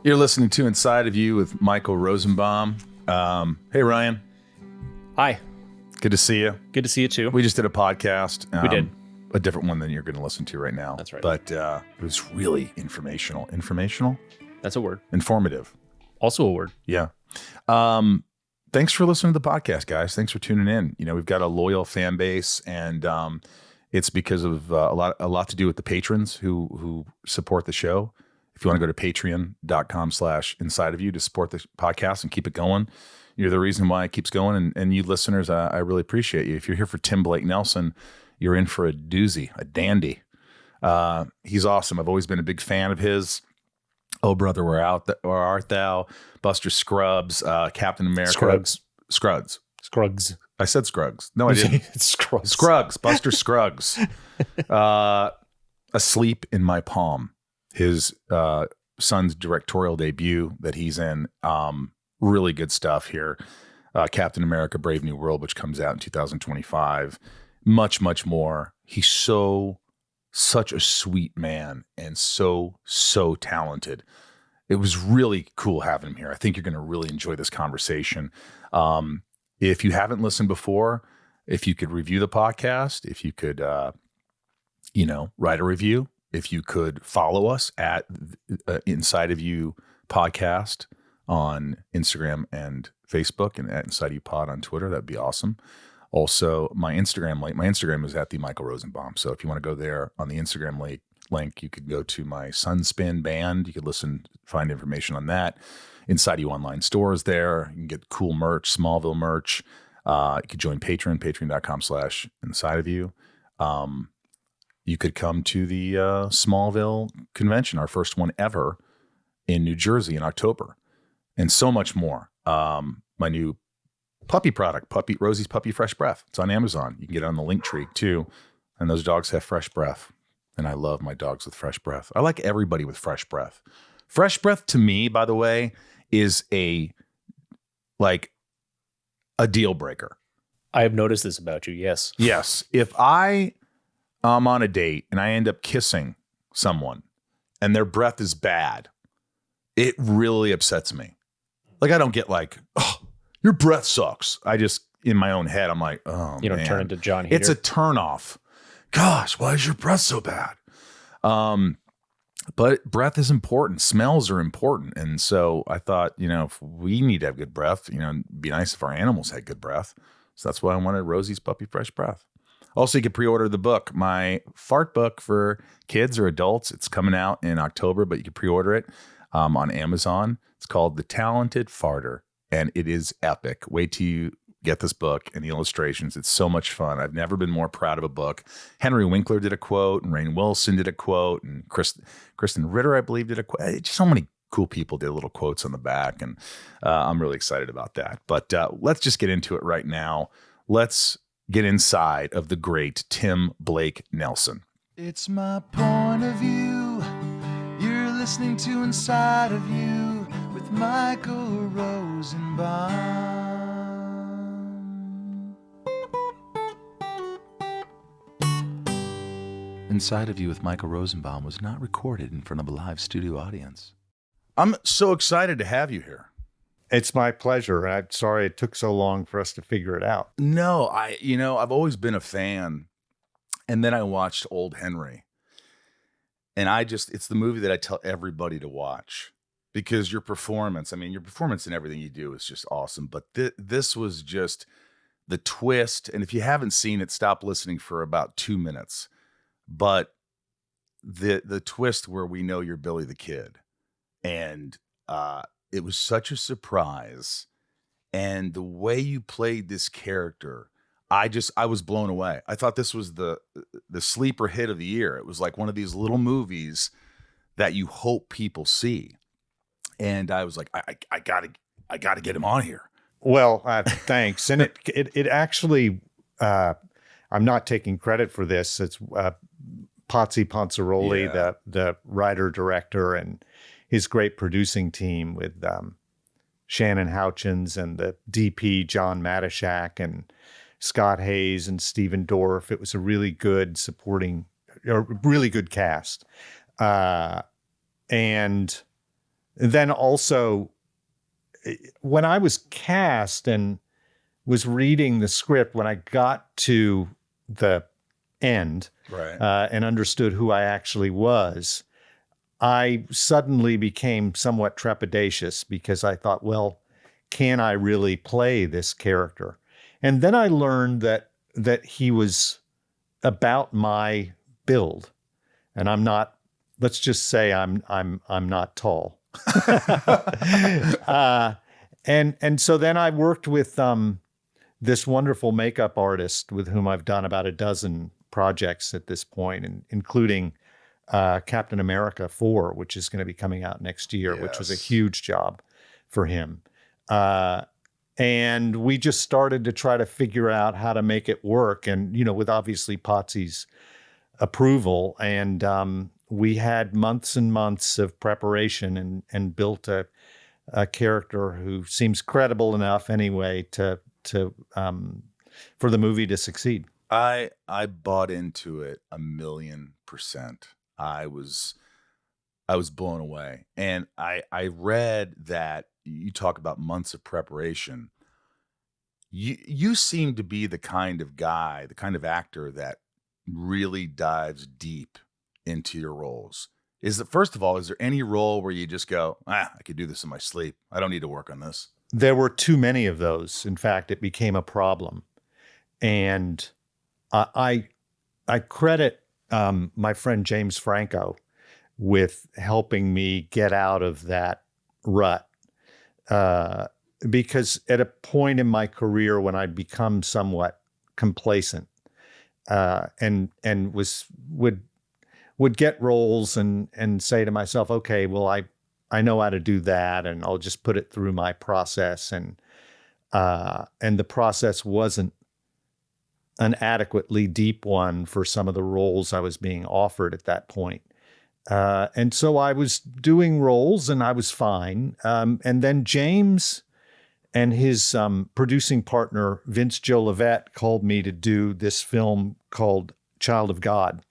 You're listening to Inside of You with Michael Rosenbaum. Hey, Ryan. Hi. Good to see you. Good to see you too. We just did a podcast. We did. A different one than you're going to listen to right now. That's right. But it was really informational. Informational? That's a word. Informative. Also a word. Yeah. Thanks for listening to the podcast, guys. Thanks for tuning in. You know, we've got a loyal fan base, and it's because of a lot to do with the patrons who support the show. If you want to go to patreon.com/insideofyou to support the podcast and keep it going, you're the reason why it keeps going. And you listeners, I really appreciate you. If you're here for Tim Blake Nelson, you're in for a doozy, a dandy. He's awesome. I've always been a big fan of his. Oh, brother, where art thou? Buster Scruggs, Captain America. Scruggs. I said Scruggs. No, I didn't. It's Scruggs. Scruggs. Buster Scruggs. Asleep in My Palm. His son's directorial debut that he's in. Really good stuff here. Captain America, Brave New World, which comes out in 2025. Much, much more. He's such a sweet man and so talented. It was really cool having him here. I think you're going to really enjoy this conversation. If you haven't listened before, if you could review the podcast, if you could, write a review, if you could follow us at Inside of You Podcast on Instagram and Facebook, and at Inside of You Pod on Twitter, that'd be awesome. Also, my Instagram is at the Michael Rosenbaum. So if you want to go there on the Instagram link, you could go to my Sunspin band. You could find information on that. Inside of You online store is there. You can get cool merch, Smallville merch. You could join patreon.com/insideofyou. You could come to the Smallville convention, our first one ever in New Jersey in October, and so much more. My new puppy product, Rosie's Puppy Fresh Breath. It's on Amazon. You can get it on the link tree too. And those dogs have fresh breath. And I love my dogs with fresh breath. I like everybody with fresh breath. Fresh breath to me, by the way, is a deal breaker. I have noticed this about you. Yes. Yes. If I am on a date and I end up kissing someone and their breath is bad, it really upsets me. Like, I don't get oh, your breath sucks. I just, in my own head, I'm like, oh, you don't man. turn into John Heater. It's a turnoff. Gosh, why is your breath so bad? But breath is important. Smells are important. And so I thought, if we need to have good breath, it'd be nice if our animals had good breath. So that's why I wanted Rosie's Puppy Fresh Breath. Also, you can pre-order the book, my fart book for kids or adults. It's coming out in October, but you can pre-order it on Amazon. It's called The Talented Farter. And it is epic. Wait till you get this book and the illustrations. It's so much fun. I've never been more proud of a book. Henry Winkler did a quote, and Rainn Wilson did a quote, and Kristen Ritter, I believe, did a quote. So many cool people did little quotes on the back, and I'm really excited about that. But let's just get into it right now. Let's get inside of the great Tim Blake Nelson. It's my point of view. You're listening to Inside of You with Michael Rosenbaum. Inside of You with Michael Rosenbaum was not recorded in front of a live studio audience. I'm so excited to have you here. It's my pleasure. I'm sorry it took so long for us to figure it out. No, I've always been a fan. And then I watched Old Henry. And it's the movie that I tell everybody to watch. Because your performance in everything you do is just awesome. But this was just the twist. And if you haven't seen it, stop listening for about 2 minutes. But the twist where we know you're Billy the Kid. And it was such a surprise. And the way you played this character, I was blown away. I thought this was the sleeper hit of the year. It was like one of these little movies that you hope people see. And I was like, I gotta get him on here. Well, thanks. And it actually, I'm not taking credit for this. It's Potsy Ponzaroli, the writer director, and his great producing team with Shannon Houchins and the DP John Matishak and Scott Hayes and Stephen Dorff. It was a really good really good cast. And then also, when I was cast and was reading the script, when I got to the end Right. and understood who I actually was, I suddenly became somewhat trepidatious because I thought, well, can I really play this character? And then I learned that he was about my build, and I'm not. Let's just say I'm not tall. And so then I worked with this wonderful makeup artist with whom I've done about a dozen projects at this point, and including Captain America 4, which is going to be coming out next year, which was a Yes. huge job for him. And we just started to try to figure out how to make it work. And, with obviously Potsy's approval. And we had months and months of preparation and built a character who seems credible enough anyway to for the movie to succeed. I bought into it 1,000,000%. I was blown away. And I read that you talk about months of preparation. You seem to be the kind of guy, the kind of actor that really dives deep into your roles. First of all, is there any role where you just go, I could do this in my sleep. I don't need to work on this? There were too many of those. In fact, it became a problem. And I credit my friend James Franco with helping me get out of that rut. Because at a point in my career when I'd become somewhat complacent, and would get roles and say to myself, okay, well, I know how to do that, and I'll just put it through my process, and the process wasn't an adequately deep one for some of the roles I was being offered at that point. And so I was doing roles and I was fine. And then James and his producing partner, Vince Jolivet, called me to do this film called Child of God,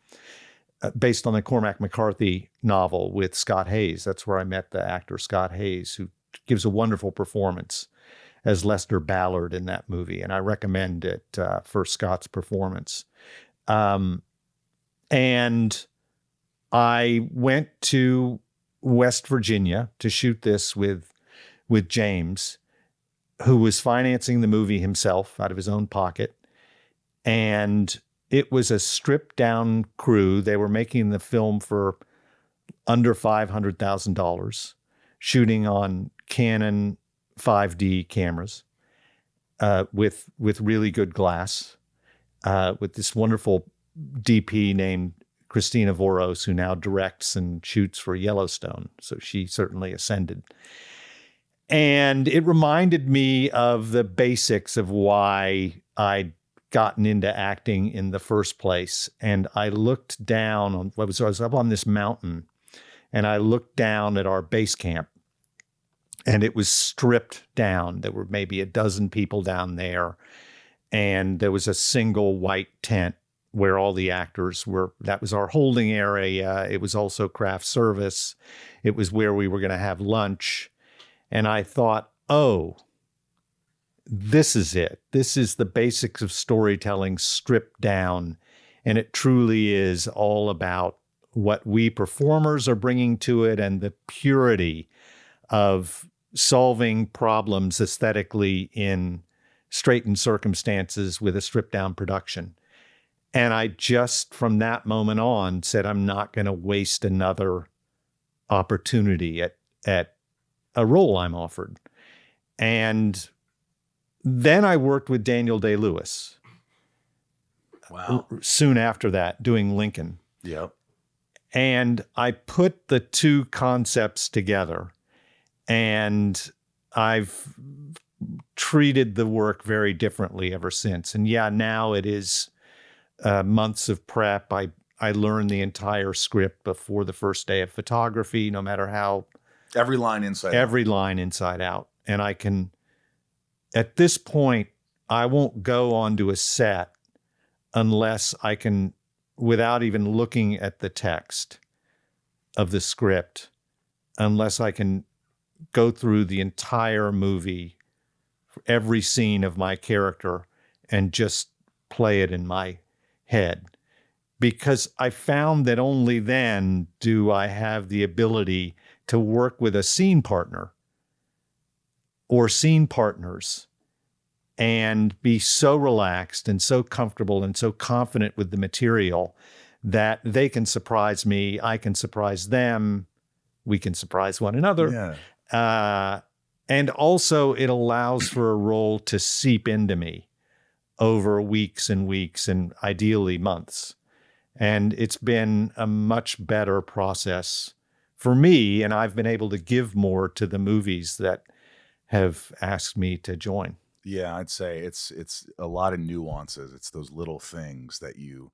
based on the Cormac McCarthy novel with Scott Hayes. That's where I met the actor Scott Hayes, who gives a wonderful performance as Lester Ballard in that movie. And I recommend it for Scott's performance. And I went to West Virginia to shoot this with James, who was financing the movie himself out of his own pocket. And it was a stripped down crew. They were making the film for under $500,000, shooting on Canon 5D cameras with really good glass, with this wonderful DP named Christina Voros, who now directs and shoots for Yellowstone. So she certainly ascended. And it reminded me of the basics of why I'd gotten into acting in the first place. And I looked down on, I was up on this mountain, and I looked down at our base camp, and it was stripped down. There were maybe a dozen people down there, and there was a single white tent where all the actors were. That was our holding area. It was also craft service. It was where we were going to have lunch. And I thought, oh, this is it. This is the basics of storytelling stripped down. And it truly is all about what we performers are bringing to it and the purity of solving problems aesthetically in straitened circumstances with a stripped down production. And I just, from that moment on, said, I'm not going to waste another opportunity at a role I'm offered. And then I worked with Daniel Day-Lewis. Wow. Soon after that, doing Lincoln. Yep. And I put the two concepts together, and I've treated the work very differently ever since. And yeah, now it is months of prep. I learned the entire script before the first day of photography, no matter how. Every line inside Every line inside out. And I can, at this point, I won't go onto a set unless I can, without even looking at the text of the script, unless I can go through the entire movie, every scene of my character, and just play it in my head. Because I found that only then do I have the ability to work with a scene partner or scene partners and be so relaxed and so comfortable and so confident with the material that they can surprise me, I can surprise them, we can surprise one another. Yeah. And also it allows for a role to seep into me over weeks and weeks and ideally months. And it's been a much better process for me, and I've been able to give more to the movies that have asked me to join. Yeah, I'd say it's a lot of nuances. It's those little things that you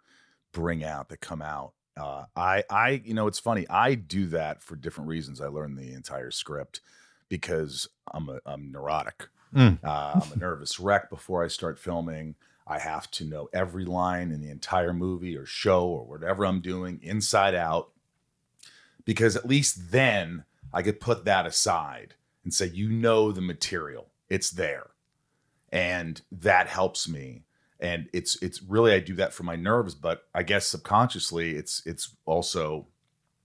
bring out that come out. It's funny. I do that for different reasons. I learned the entire script because I'm neurotic. I'm a nervous wreck before I start filming. I have to know every line in the entire movie or show or whatever I'm doing inside out, because at least then I could put that aside and say, the material, it's there. And that helps me. And it's really, I do that for my nerves, but I guess subconsciously it's also,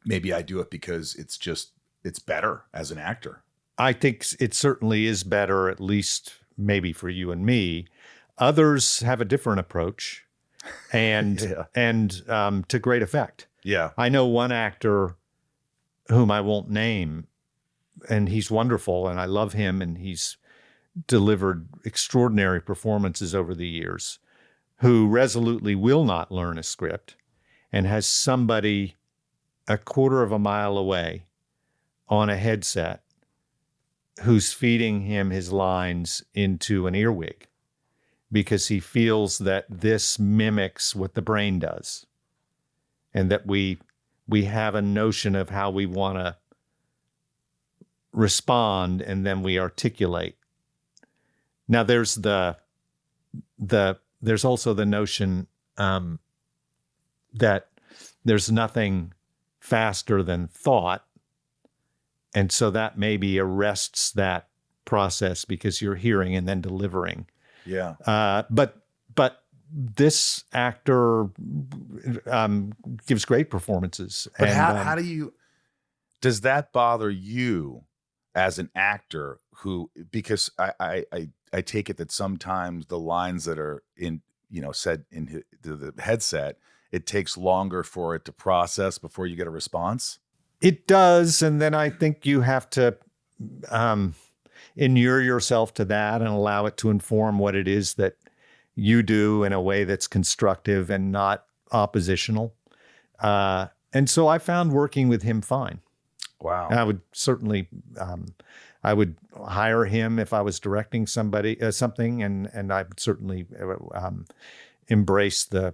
maybe I do it because it's better as an actor. I think it certainly is better, at least maybe for you and me. Others have a different approach and to great effect. Yeah. I know one actor whom I won't name, and he's wonderful and I love him, and he's delivered extraordinary performances over the years, who resolutely will not learn a script and has somebody a quarter of a mile away on a headset who's feeding him his lines into an earwig because he feels that this mimics what the brain does, and that we have a notion of how we want to respond, and then we articulate. Now there's there's also the notion that there's nothing faster than thought, and so that maybe arrests that process because you're hearing and then delivering. Yeah. But this actor gives great performances. But and, does that bother you as an actor because I take it that sometimes the lines that are said into the headset, it takes longer for it to process before you get a response? It does. And then I think you have to inure yourself to that and allow it to inform what it is that you do in a way that's constructive and not oppositional. And so I found working with him fine. Wow. And I would certainly, I would hire him if I was directing something, and I would certainly embrace the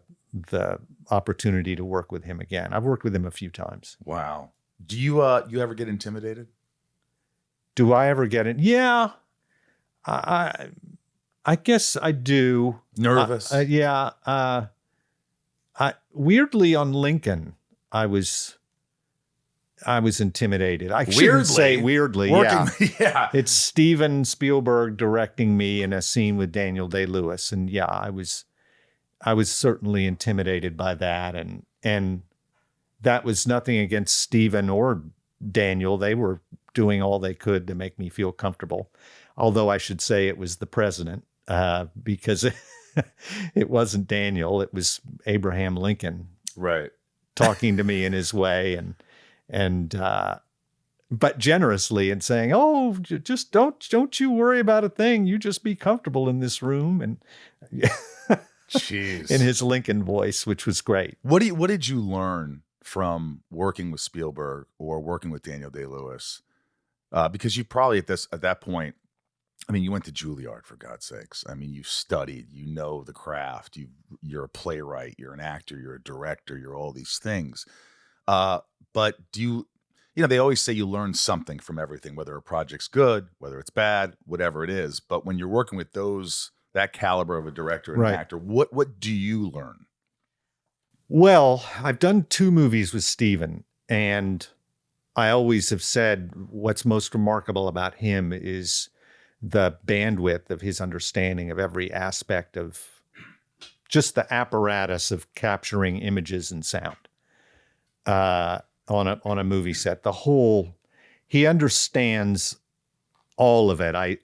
opportunity to work with him again. I've worked with him a few times. Wow. Do you ever get intimidated? Do I ever get it? Yeah, I guess I do. Nervous? Yeah. Weirdly on Lincoln, I was intimidated. I shouldn't say weirdly. Yeah. It's Steven Spielberg directing me in a scene with Daniel Day-Lewis, and yeah, I was certainly intimidated by that, and that was nothing against Steven or Daniel. They were doing all they could to make me feel comfortable. Although I should say it was the president, because it wasn't Daniel, it was Abraham Lincoln, right, talking to me in his way, and but generously, and saying, "Oh, just don't you worry about a thing. You just be comfortable in this room." And jeez, in his Lincoln voice, which was great. What did you learn from working with Spielberg or working with Daniel Day-Lewis? Because you probably at that point, I mean, you went to Juilliard, for God's sakes. I mean, you studied, the craft. You're a playwright, you're an actor, you're a director, you're all these things. But do they always say you learn something from everything, whether a project's good, whether it's bad, whatever it is. But when you're working with that caliber of a director and an actor, what do you learn? Well, I've done 2 movies with Steven, and I always have said what's most remarkable about him is the bandwidth of his understanding of every aspect of just the apparatus of capturing images and sound on a movie set. He understands all of it. I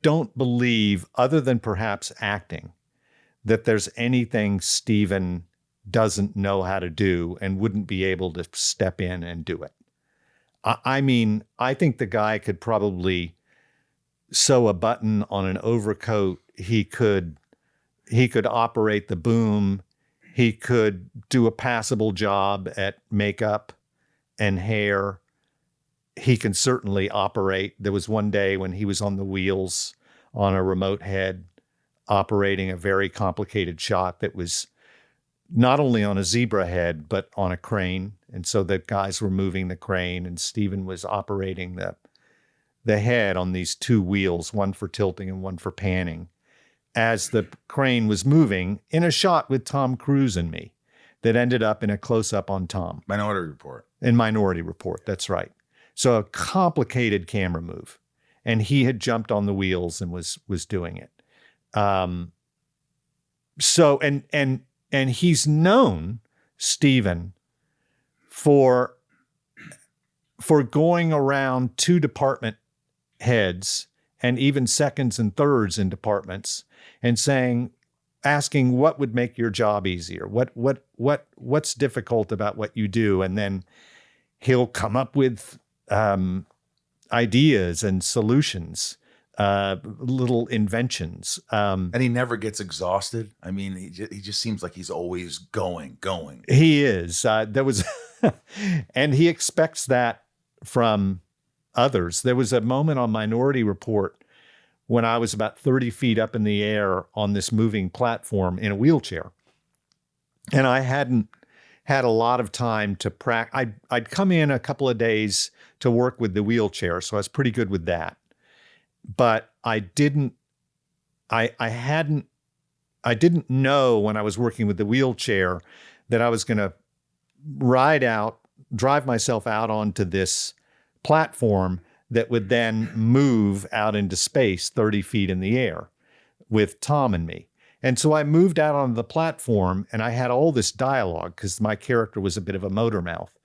don't believe, other than perhaps acting, that there's anything Steven doesn't know how to do and wouldn't be able to step in and do it. I mean, I think the guy could probably sew a button on an overcoat. He could operate the boom. He could do a passable job at makeup and hair. He can certainly operate. There was one day when he was on the wheels on a remote head, operating a very complicated shot that was not only on a zebra head, but on a crane. And so the guys were moving the crane, and Steven was operating the head on these two wheels, one for tilting and one for panning, as the crane was moving in a shot with Tom Cruise and me that ended up in a close-up on Tom. Minority Report. In Minority Report, that's right. So a complicated camera move. And he had jumped on the wheels and was doing it. And he's known, Steven, for going around two department heads and even seconds and thirds in departments and asking what would make your job easier, what's difficult about what you do, and then he'll come up with ideas and solutions, little inventions. And he never gets exhausted. I mean, he just seems like he's always going. He is. And he expects that from others. There was a moment on Minority Report when I was about 30 feet up in the air on this moving platform in a wheelchair. And I hadn't had a lot of time to practice. I'd come in a couple of days to work with the wheelchair, so I was pretty good with that. But I didn't know when I was working with the wheelchair that I was going to drive myself out onto this platform that would then move out into space 30 feet in the air with Tom and me. And so I moved out onto the platform, and I had all this dialogue because my character was a bit of a motor mouth.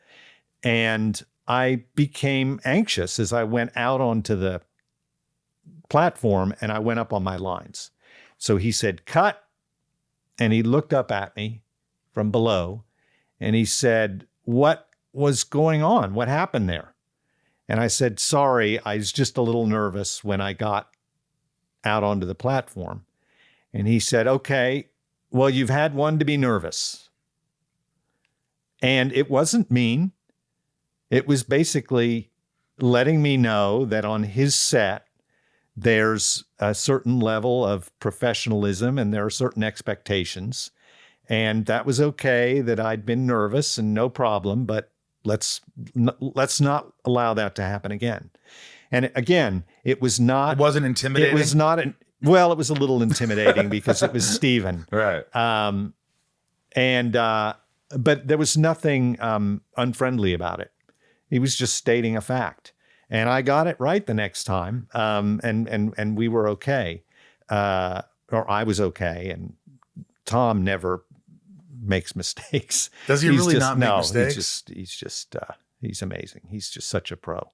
And I became anxious as I went out onto the platform and I went up on my lines. So he said, "Cut." And he looked up at me from below and he said, "What was going on? What happened there?" And I said, "Sorry, I was just a little nervous when I got out onto the platform." And he said, "Okay, well, you've had one to be nervous." And it wasn't mean. It was basically letting me know that on his set, there's a certain level of professionalism and there are certain expectations. And that was okay that I'd been nervous and no problem, but let's not allow that to happen again. And again, it wasn't intimidating. It was not, well, it was a little intimidating because it was Steven. Right. But there was nothing unfriendly about it. He was just stating a fact. And I got it right the next time. And we were okay. Or I was okay. And Tom never makes mistakes. Does he really not make mistakes? He's amazing. He's just such a pro.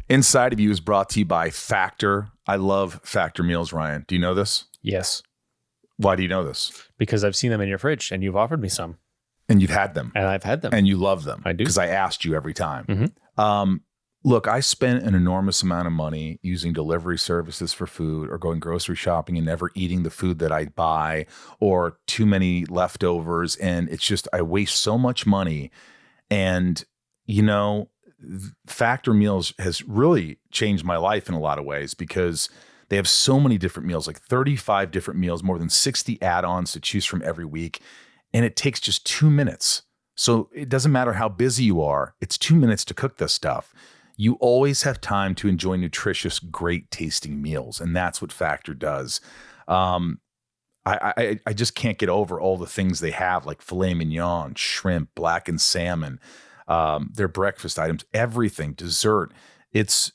Inside of You is brought to you by Factor. I love Factor meals, Ryan. Do you know this? Yes, Why do you know this? because I've seen them in your fridge and you've offered me some. And you've had them. And I've had them. And you love them. I do. Because I asked you every time. Mhm. Look, I spent an enormous amount of money using delivery services for food or going grocery shopping and never eating the food that I buy or too many leftovers. And it's just, I waste so much money. And, you know, Factor Meals has really changed my life in a lot of ways because they have so many different meals, like 35 different meals, more than 60 add-ons to choose from every week. And it takes just 2 minutes. So it doesn't matter how busy you are. It's 2 minutes to cook this stuff. You always have time to enjoy nutritious, great tasting meals. And that's what Factor does. I just can't get over all the things they have, like filet mignon, shrimp, blackened salmon, their breakfast items, everything, dessert. It's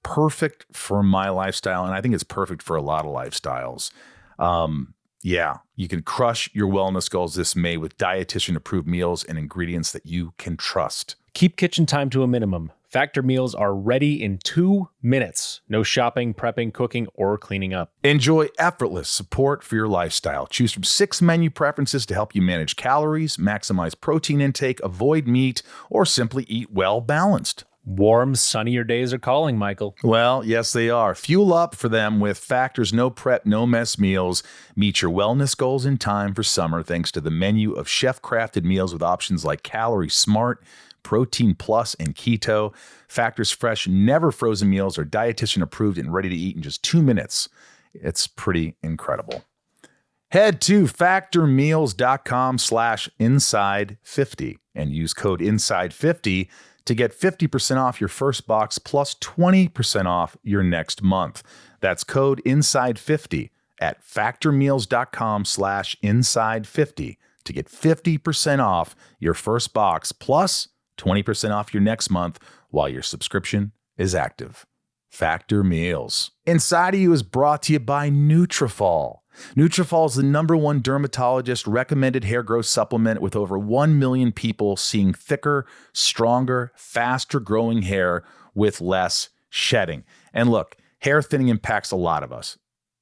perfect for my lifestyle, and I think it's perfect for a lot of lifestyles. Yeah, you can crush your wellness goals this May with dietitian-approved meals and ingredients that you can trust. Keep kitchen time to a minimum. Factor meals are ready in 2 minutes. No shopping, prepping, cooking, or cleaning up. Enjoy effortless support for your lifestyle. Choose from 6 menu preferences to help you manage calories, maximize protein intake, avoid meat, or simply eat well balanced. Warm, sunnier days are calling, Michael. Well, yes, they are. Fuel up for them with Factor's no prep, no mess meals. Meet your wellness goals in time for summer thanks to the menu of chef-crafted meals with options like Calorie Smart, Protein Plus, and Keto. Factor's fresh, never frozen meals are dietitian approved and ready to eat in just 2 minutes. It's pretty incredible. Head to factormeals.com/inside50 and use code inside50 to get 50% off your first box plus 20% off your next month. That's code inside50 at factormeals.com/inside50 to get 50% off your first box plus 20% off your next month while your subscription is active. Factor Meals. Inside of You is brought to you by Nutrafol. Nutrafol is the #1 dermatologist recommended hair growth supplement with over 1 million people seeing thicker, stronger, faster growing hair with less shedding. And look, hair thinning impacts a lot of us,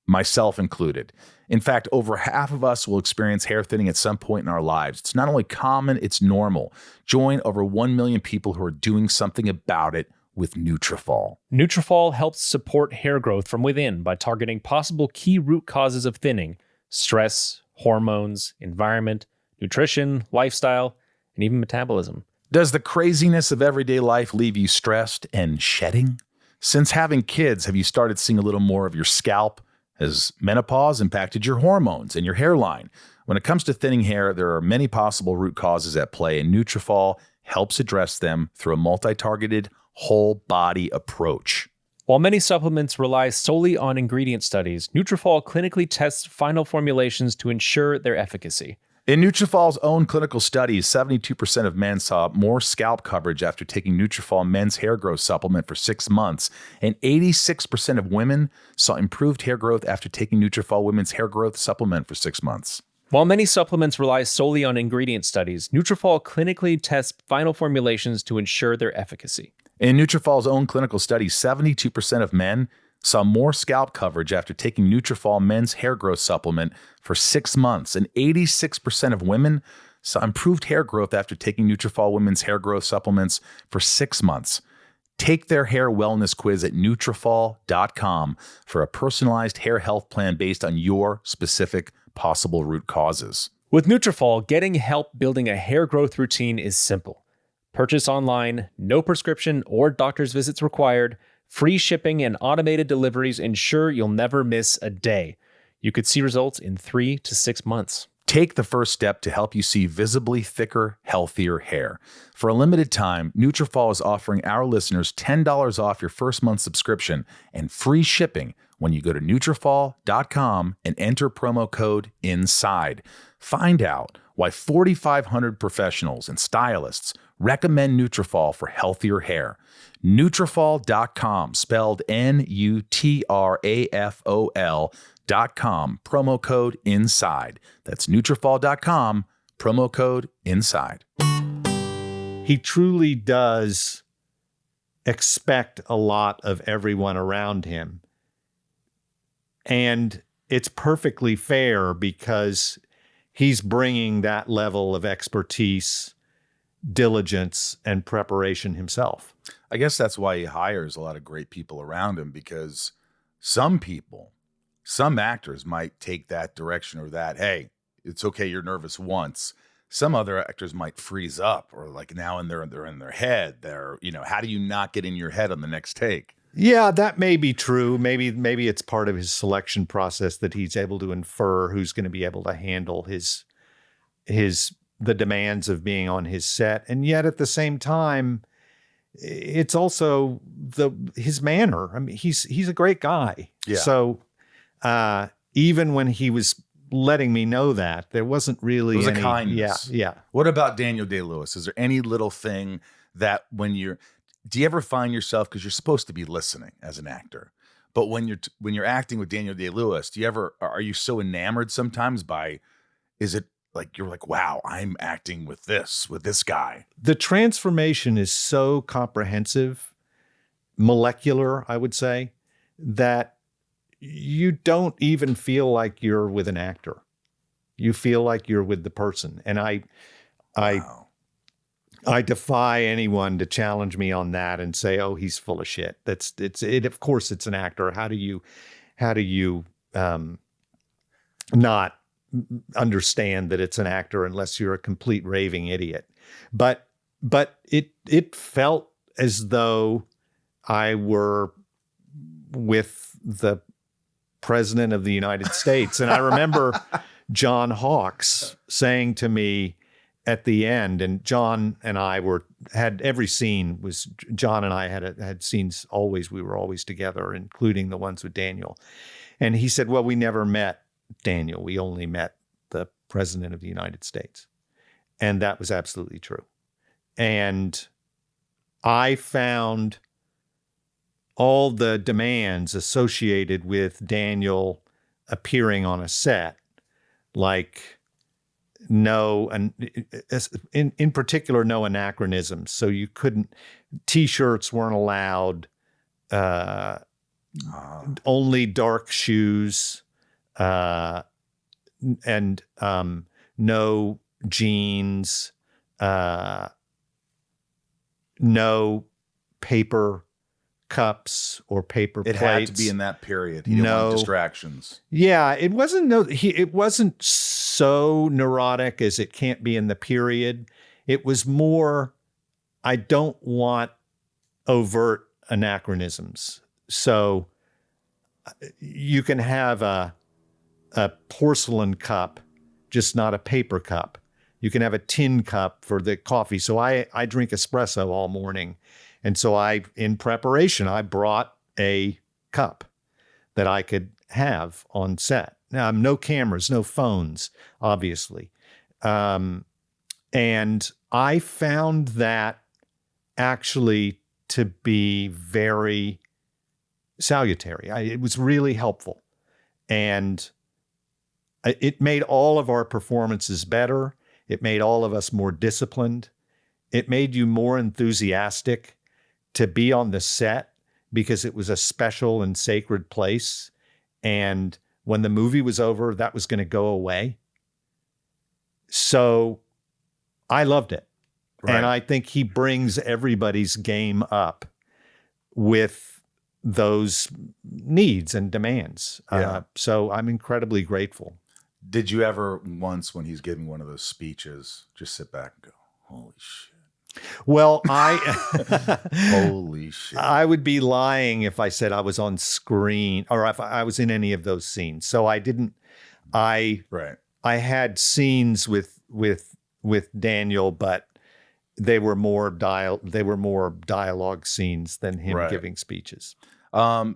myself included. In fact, over half of us will experience hair thinning at some point in our lives. It's not only common, it's normal. Join over 1 million people who are doing something about it with Nutrafol. Nutrafol helps support hair growth from within by targeting possible key root causes of thinning: stress, hormones, environment, nutrition, lifestyle, and even metabolism. Does the craziness of everyday life leave you stressed and shedding? Since having kids, have you started seeing a little more of your scalp? Has menopause impacted your hormones and your hairline? When it comes to thinning hair, there are many possible root causes at play, and Nutrafol helps address them through a multi-targeted, whole-body approach. While many supplements rely solely on ingredient studies, Nutrafol clinically tests final formulations to ensure their efficacy. In Nutrafol's own clinical studies, 72% of men saw more scalp coverage after taking Nutrafol men's hair growth supplement for 6 months, and 86% of women saw improved hair growth after taking Nutrafol women's hair growth supplement for 6 months. While many supplements rely solely on ingredient studies, Nutrafol clinically tests final formulations to ensure their efficacy. In Nutrafol's own clinical studies, 72% of men saw more scalp coverage after taking Nutrafol men's hair growth supplement for 6 months, and 86% of women saw improved hair growth after taking Nutrafol women's hair growth supplements for 6 months. Take their hair wellness quiz at Nutrafol.com for a personalized hair health plan based on your specific possible root causes. With Nutrafol, getting help building a hair growth routine is simple. Purchase online, no prescription or doctor's visits required. Free shipping and automated deliveries ensure you'll never miss a day. You could see results in 3 to 6 months. Take the first step to help you see visibly thicker, healthier hair. For a limited time, Nutrafol is offering our listeners $10 off your first month subscription and free shipping when you go to Nutrafol.com and enter promo code INSIDE. Find out why 4,500 professionals and stylists recommend Nutrafol for healthier hair. Nutrafol.com, spelled Nutrafol.com, promo code INSIDE. That's Nutrafol.com, promo code INSIDE. He truly does expect a lot of everyone around him. And it's perfectly fair because he's bringing that level of expertise, diligence, and preparation himself. I guess that's why he hires a lot of great people around him, because some actors might take that direction, or that, hey, it's okay, you're nervous once. Some other actors might freeze up, or like now they're in their head. They're, how do you not get in your head on the next take? Yeah, that may be true. Maybe it's part of his selection process that he's able to infer who's going to be able to handle the demands of being on his set. And yet at the same time, it's also his manner. I mean, he's a great guy. Yeah. So even when he was letting me know that. There wasn't really It was any a kindness. Yeah. What about Daniel Day-Lewis? Is there any little thing that do you ever find yourself, because you're supposed to be listening as an actor, but when you're acting with Daniel Day-Lewis, are you so enamored sometimes by, is it like you're like, wow, I'm acting with this guy? The transformation is so comprehensive, molecular, I would say, that you don't even feel like you're with an actor. You feel like you're with the person. And Wow. I defy anyone to challenge me on that and say, "Oh, he's full of shit." Of course, it's an actor. How do you not understand that it's an actor unless you're a complete raving idiot? But it felt as though I were with the President of the United States, and I remember John Hawkes saying to me at the end, and John and I had every scene was John and I had scenes always. We were always together, including the ones with Daniel. And he said, "Well, we never met Daniel. We only met the President of the United States." And that was absolutely true. And I found all the demands associated with Daniel appearing on a set, like in particular, no anachronisms. So you couldn't, T-shirts weren't allowed, only dark shoes, and no jeans, no paper cups or paper plates. It had to be in that period. He didn't want distractions. Yeah, it wasn't so neurotic as it can't be in the period. It was more, I don't want overt anachronisms. So you can have a porcelain cup, just not a paper cup. You can have a tin cup for the coffee. So I drink espresso all morning. And so in preparation, I brought a cup that I could have on set. Now, no cameras, no phones, obviously. And I found that actually to be very salutary. It was really helpful. And it made all of our performances better. It made all of us more disciplined. It made you more enthusiastic to be on the set because it was a special and sacred place. And when the movie was over, that was going to go away. So I loved it. Right. And I think he brings everybody's game up with those needs and demands. Yeah. So I'm incredibly grateful. Did you ever once, when he's giving one of those speeches, just sit back and go, holy shit? Well, holy shit. I would be lying if I said I was on screen or if I was in any of those scenes. So I didn't. I had scenes with Daniel, but they were more dialogue scenes than him giving speeches. I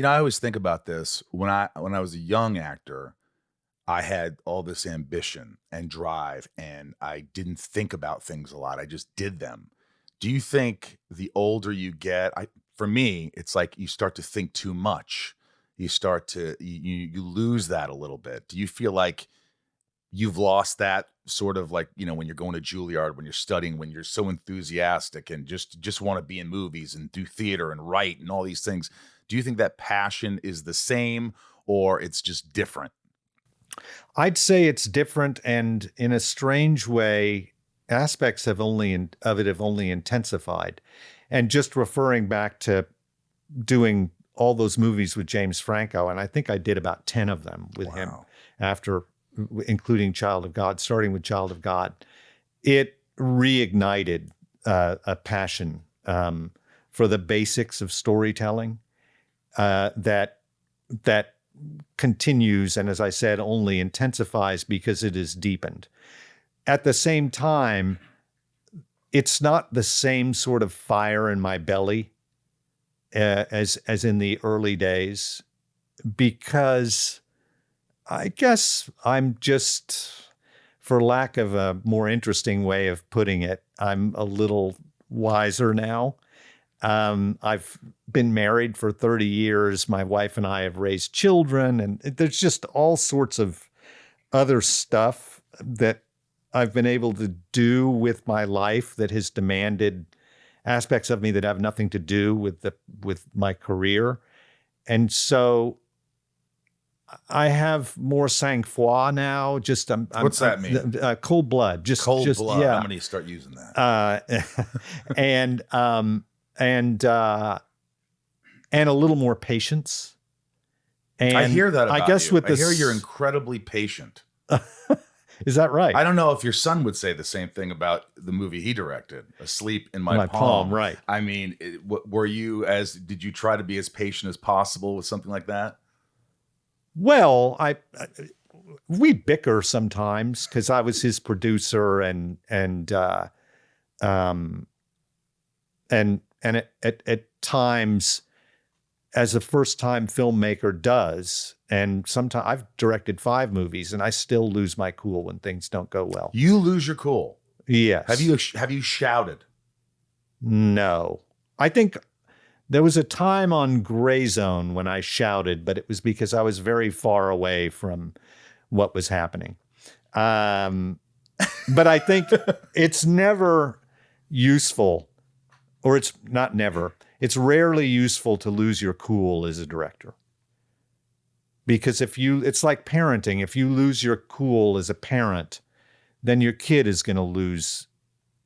always think about this when I was a young actor. I had all this ambition and drive, and I didn't think about things a lot. I just did them. Do you think the older you get, for me, it's like you start to think too much. You start to, you lose that a little bit. Do you feel like you've lost that sort of like, when you're going to Juilliard, when you're studying, when you're so enthusiastic and just want to be in movies and do theater and write and all these things? Do you think that passion is the same or it's just different? I'd say it's different, and in a strange way, aspects of it have only intensified. And just referring back to doing all those movies with James Franco, and I think I did about 10 of them with him after, including Child of God, starting with Child of God, it reignited a passion for the basics of storytelling that continues, and as I said, only intensifies because it is deepened. At the same time, it's not the same sort of fire in my belly as in the early days, because I guess I'm just, for lack of a more interesting way of putting it, I'm a little wiser now. I've been married for 30 years. My wife and I have raised children, and there's just all sorts of other stuff that I've been able to do with my life that has demanded aspects of me that have nothing to do with my career. And so I have more sang-froid now. Just What's that mean? Cold blood. Just Cold blood. Yeah. I'm going to start using that. And a little more patience. And I hear that about I guess you. with I hear you're incredibly patient. Is that right? I don't know if your son would say the same thing about the movie he directed, Asleep in My Palm. Right. I mean, did you try to be as patient as possible with something like that? Well, we bicker sometimes because I was his producer and at times, as a first-time filmmaker does, and sometimes I've directed 5 movies and I still lose my cool when things don't go well. You lose your cool. Yes. Have you shouted? No. I think there was a time on Gray Zone when I shouted, but it was because I was very far away from what was happening. But I think it's never useful, or it's not never, it's rarely useful to lose your cool as a director. Because it's like parenting. If you lose your cool as a parent, then your kid is going to lose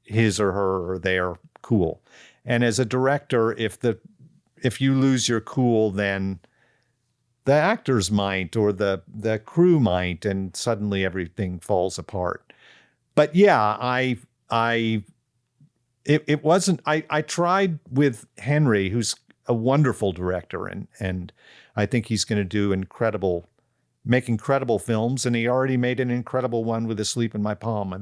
his or her or their cool. And as a director, if you lose your cool, then the actors might, or the crew might, and suddenly everything falls apart. But yeah, it wasn't. I tried with Henry, who's a wonderful director, and I think he's going to make incredible films, and he already made an incredible one with Asleep in My Palm.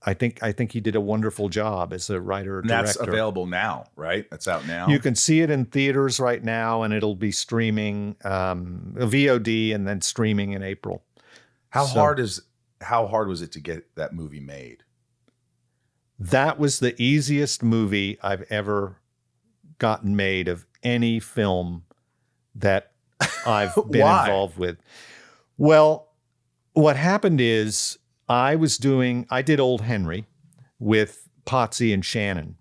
I think he did a wonderful job as a writer director. That's available now, right? That's out now. You can see it in theaters right now, and it'll be streaming, VOD, and then streaming in April. How hard was it to get that movie made? That was the easiest movie I've ever gotten made of any film that I've been involved with. Well, what happened is I did Old Henry with Potsy and Shannon.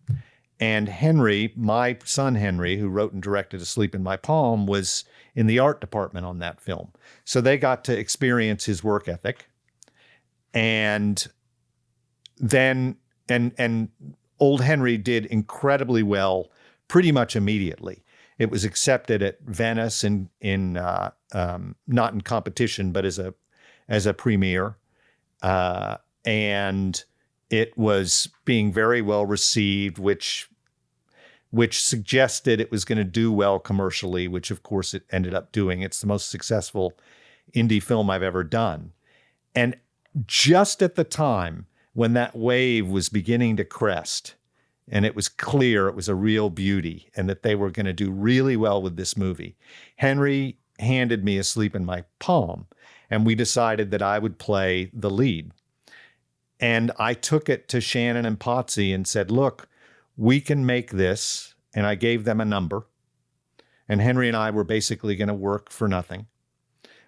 And Henry, my son Henry, who wrote and directed Asleep in My Palm, was in the art department on that film. So they got to experience his work ethic. And then, and Old Henry did incredibly well pretty much immediately. It was accepted at Venice in not in competition, but as a premiere. And it was being very well received, which suggested it was going to do well commercially, which of course it ended up doing. It's the most successful indie film I've ever done. And just at the time when that wave was beginning to crest, and it was clear it was a real beauty and that they were going to do really well with this movie, Henry handed me Asleep in My Palm, and we decided that I would play the lead. And I took it to Shannon and Potsy and said, look, we can make this. And I gave them a number. And Henry and I were basically going to work for nothing.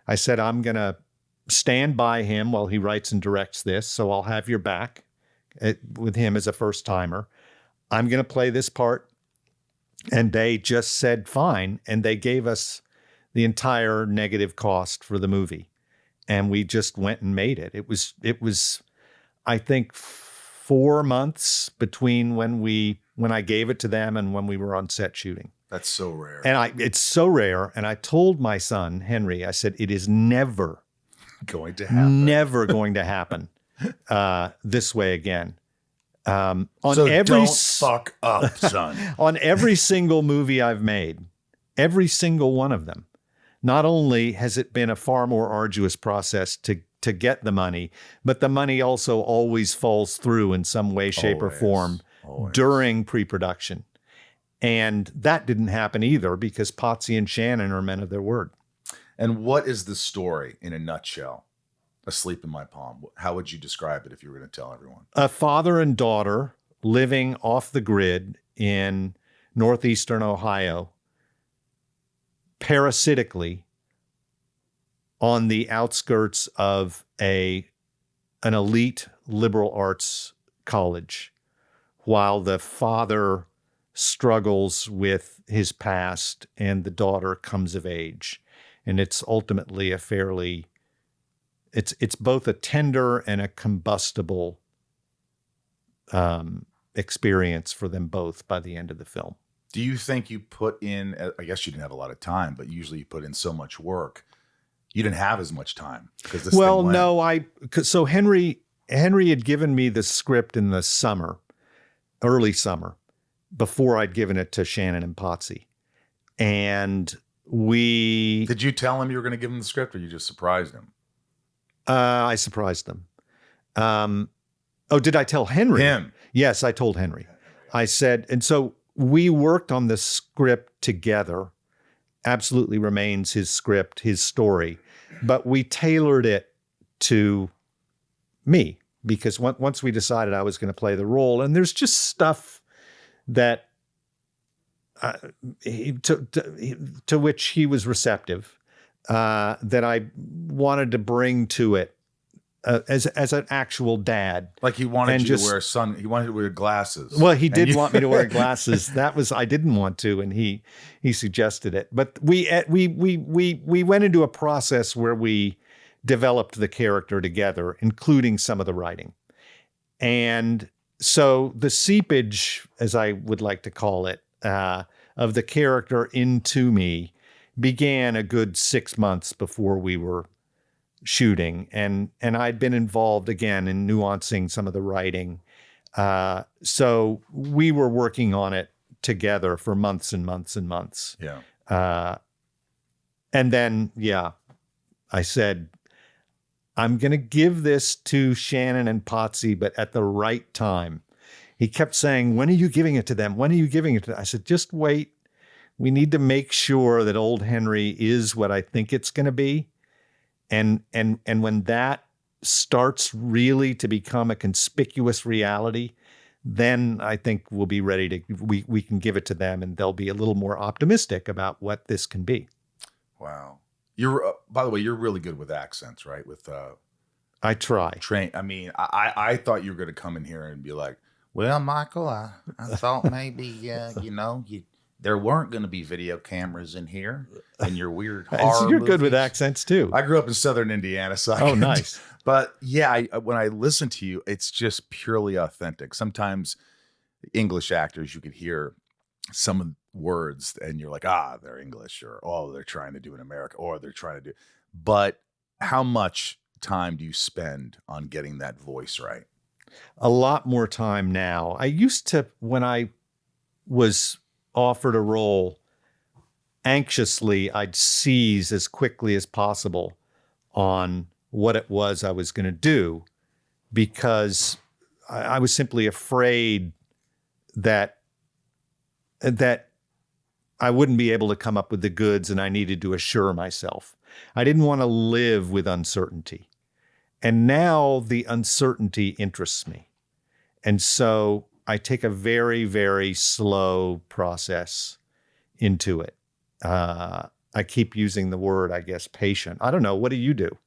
I said, I'm going to stand by him while he writes and directs this, so I'll have your back with him as a first-timer. I'm going to play this part. And they just said, fine. And they gave us the entire negative cost for the movie. And we just went and made it. It was, I think, 4 months between when I gave it to them and when we were on set shooting. That's so rare. And it's so rare. And I told my son, Henry, I said, it is never going to happen this way again. Don't fuck up, son. On every single movie I've made, every single one of them, not only has it been a far more arduous process to get the money, but the money also always falls through in some way, shape, or form during pre-production. And that didn't happen either because Potsy and Shannon are men of their word. And what is the story in a nutshell? Asleep in My Palm. How would you describe it if you were going to tell everyone? A father and daughter living off the grid in northeastern Ohio, parasitically on the outskirts of an elite liberal arts college, while the father struggles with his past and the daughter comes of age. And it's ultimately a fairly, it's both a tender and a combustible experience for them both by the end of the film. Do you think you put in, I guess you didn't have a lot of time, but usually you put in so much work. You didn't have as much time because this Well, thing went. no, so Henry had given me the script in the summer, early summer, before I'd given it to Shannon and Potsy. And Did you tell him you were going to give him the script, or you just surprised him? I surprised them. Did I tell Henry? Him. Yes, I told Henry. I said, and so we worked on the script together. Absolutely remains his script, his story, but we tailored it to me because once we decided I was going to play the role, and there's just stuff that to which he was receptive, that I wanted to bring to it as an actual dad. Like he wanted you to wear he wanted you to wear glasses. Well, he did want me to wear glasses. I didn't want to, and he suggested it. But we went into a process where we developed the character together, including some of the writing. And so the seepage, as I would like to call it, of the character into me began a good 6 months before we were shooting. And I'd been involved again in nuancing some of the writing. So we were working on it together for months and months and months. Yeah. And then, I said, I'm going to give this to Shannon and Potsy, but at the right time. He kept saying, when are you giving it to them? When are you giving it to them? I said, just wait. We need to make sure that old Henry is what I think it's going to be. And when that starts really to become a conspicuous reality, then I think we'll be ready to, we can give it to them and they'll be a little more optimistic about what this can be. Wow. By the way, you're really good with accents, right? With I try. I mean, I thought you were going to come in here and be like, well, Michael, I thought maybe, there weren't going to be video cameras in here and your weird horror So you're good with movies. Accents too. I grew up in Southern Indiana. So nice. But yeah, when I listen to you, it's just purely authentic. Sometimes English actors, you could hear some words and you're like, they're English, or, they're trying to do in America, or they're trying to do. But how much time do you spend on getting that voice right? A lot more time now. I used to, when I was offered a role, anxiously, I'd seize as quickly as possible on what it was I was going to do, because I was simply afraid that I wouldn't be able to come up with the goods, and I needed to assure myself. I didn't want to live with uncertainty. And now the uncertainty interests me. And so I take a very, very slow process into it. I keep using the word, I guess, patient. I don't know. What do you do?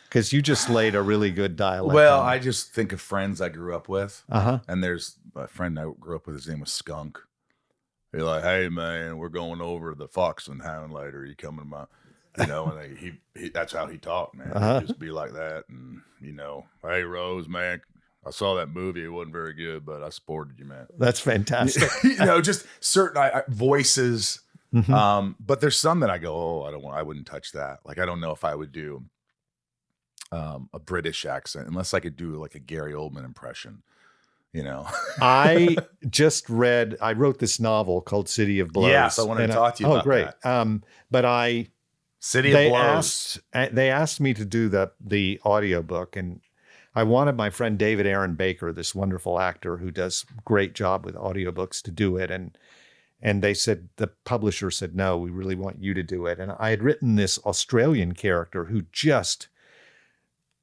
Because you just laid a really good dialect. Well, on it. I just think of friends I grew up with. Uh-huh. And there's a friend I grew up with, his name was Skunk. He's like, hey, man, we're going over the Fox and Hound later. Are you coming to my... and he that's how he talked, man. He'd just be like that. And, hey, Rose, man, I saw that movie. It wasn't very good, but I supported you, man. That's fantastic. Just certain voices. Mm-hmm. But there's some that I go, I wouldn't touch that. Like, I don't know if I would do a British accent unless I could do like a Gary Oldman impression, I wrote this novel called City of Blows. Yes, I wanted to talk to you about great. that. But City of Blows. They asked me to do the audiobook, and I wanted my friend David Aaron Baker, this wonderful actor who does great job with audiobooks, to do it. And they said, the publisher said, no, we really want you to do it. And I had written this Australian character who just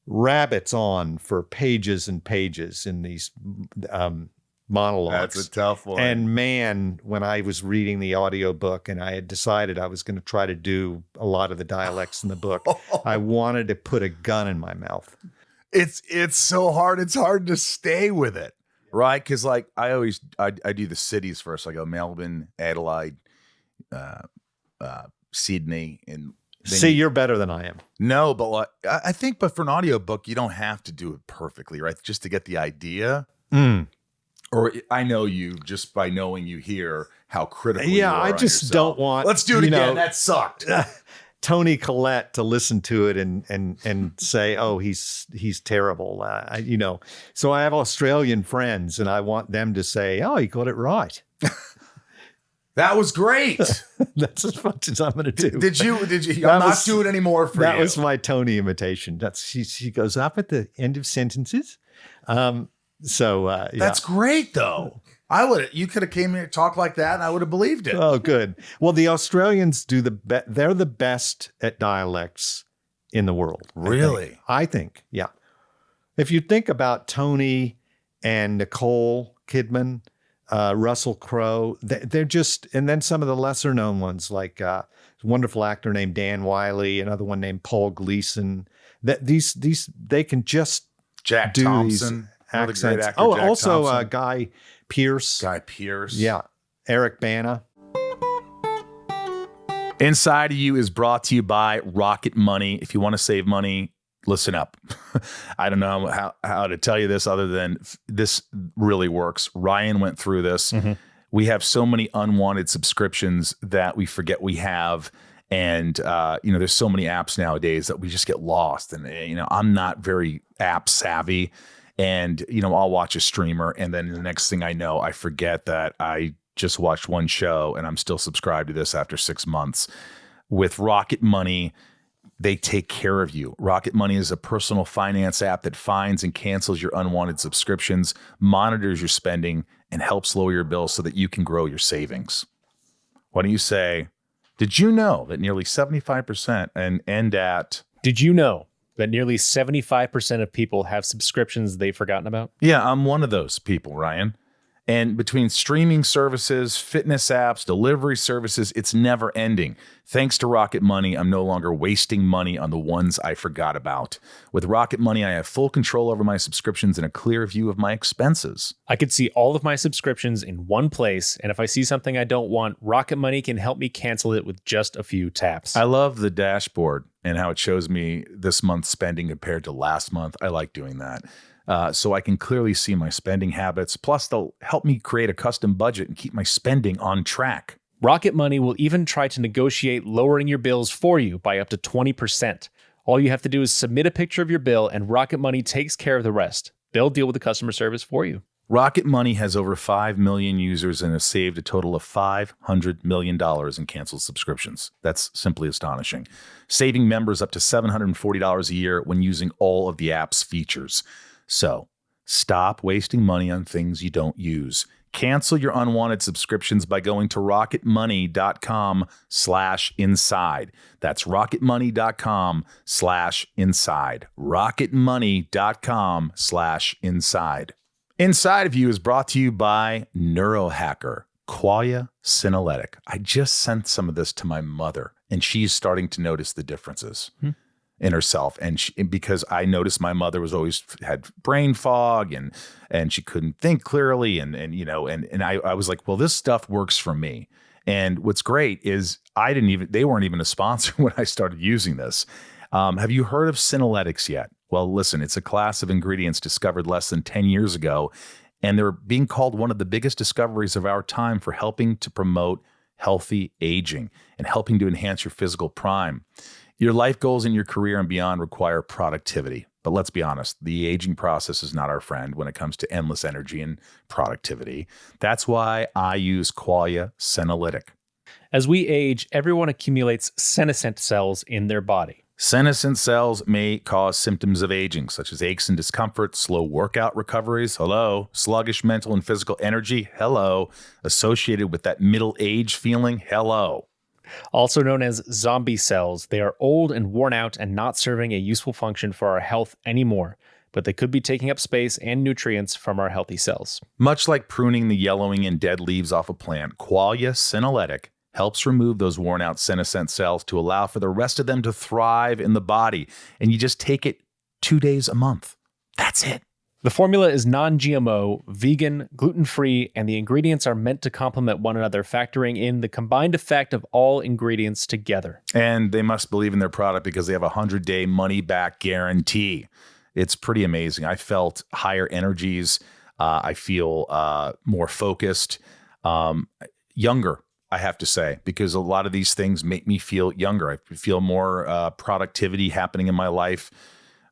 rabbits on for pages and pages in these monologues. That's a tough one. And man, when I was reading the audiobook and I had decided I was going to try to do a lot of the dialects in the book, I wanted to put a gun in my mouth. It's so hard. It's hard to stay with it, right? Because like I do the cities first. I go Melbourne, Adelaide, Sydney, and see, you're better than I am. No, but like, I think, but for an audiobook, you don't have to do it perfectly, right? Just to get the idea. Or I know you just by knowing you here how critical. Yeah, you are I just on don't want. Let's do it again. That sucked. Tony Collette to listen to it and say, oh, he's terrible. So I have Australian friends and I want them to say, oh, he got it right. That was great. That's as much as I'm going to do. Did you? I'm not doing any more for you. That was my Tony imitation. She goes up at the end of sentences. That's great though. You could have came here and talked like that and I would have believed it. Oh, good. Well, the Australians do they're the best at dialects in the world. Really? I think. Yeah. If you think about Tony and Nicole Kidman, Russell Crowe, they're just, and then some of the lesser known ones like a wonderful actor named Dan Wiley, another one named Paul Gleason. They can just Jack do Thompson, these accents. Jack also Thompson. Guy Pearce. Yeah. Eric Bana. Inside of You is brought to you by Rocket Money. If you want to save money, listen up. I don't know how to tell you this other than this really works. Ryan went through this. Mm-hmm. We have so many unwanted subscriptions that we forget we have. And, there's so many apps nowadays that we just get lost. And, I'm not very app savvy. And, I'll watch a streamer. And then the next thing I know, I forget that I just watched one show and I'm still subscribed to this after 6 months. With Rocket Money, they take care of you. Rocket Money is a personal finance app that finds and cancels your unwanted subscriptions, monitors your spending, and helps lower your bills so that you can grow your savings. Why don't you say, did you know that nearly 75% Did you know that nearly 75% of people have subscriptions they've forgotten about? Yeah, I'm one of those people, Ryan. And between streaming services, fitness apps, delivery services, it's never ending. Thanks to Rocket Money, I'm no longer wasting money on the ones I forgot about. With Rocket Money, I have full control over my subscriptions and a clear view of my expenses. I could see all of my subscriptions in one place, and if I see something I don't want, Rocket Money can help me cancel it with just a few taps. I love the dashboard and how it shows me this month's spending compared to last month. I like doing that. So I can clearly see my spending habits. Plus, they'll help me create a custom budget and keep my spending on track. Rocket Money will even try to negotiate lowering your bills for you by up to 20%. All you have to do is submit a picture of your bill, and Rocket Money takes care of the rest. They'll deal with the customer service for you. Rocket Money has over 5 million users and has saved a total of $500 million in canceled subscriptions. That's simply astonishing. Saving members up to $740 a year when using all of the app's features. So, stop wasting money on things you don't use. Cancel your unwanted subscriptions by going to rocketmoney.com/inside. That's rocketmoney.com/inside. rocketmoney.com/inside. Inside of You is brought to you by Neurohacker, Qualia Senolytic. I just sent some of this to my mother, and she's starting to notice the differences. In herself. And because I noticed my mother was always had brain fog and she couldn't think clearly. And I was like, well, this stuff works for me. And what's great is they weren't even a sponsor when I started using this. Have you heard of Senolytics yet? Well, listen, it's a class of ingredients discovered less than 10 years ago, and they're being called one of the biggest discoveries of our time for helping to promote healthy aging and helping to enhance your physical prime. Your life goals in your career and beyond require productivity. But let's be honest, the aging process is not our friend when it comes to endless energy and productivity. That's why I use Qualia Senolytic. As we age, everyone accumulates senescent cells in their body. Senescent cells may cause symptoms of aging, such as aches and discomfort, slow workout recoveries, hello, sluggish mental and physical energy, hello, associated with that middle age feeling, hello. Also known as zombie cells, they are old and worn out and not serving a useful function for our health anymore, but they could be taking up space and nutrients from our healthy cells. Much like pruning the yellowing and dead leaves off a plant, Qualia Senolytic helps remove those worn out senescent cells to allow for the rest of them to thrive in the body. And you just take it 2 days a month. That's it. The formula is non-GMO, vegan, gluten-free, and the ingredients are meant to complement one another, factoring in the combined effect of all ingredients together. And they must believe in their product because they have a 100-day money-back guarantee. It's pretty amazing. I felt higher energies. I feel more focused, younger, I have to say, because a lot of these things make me feel younger. I feel more productivity happening in my life,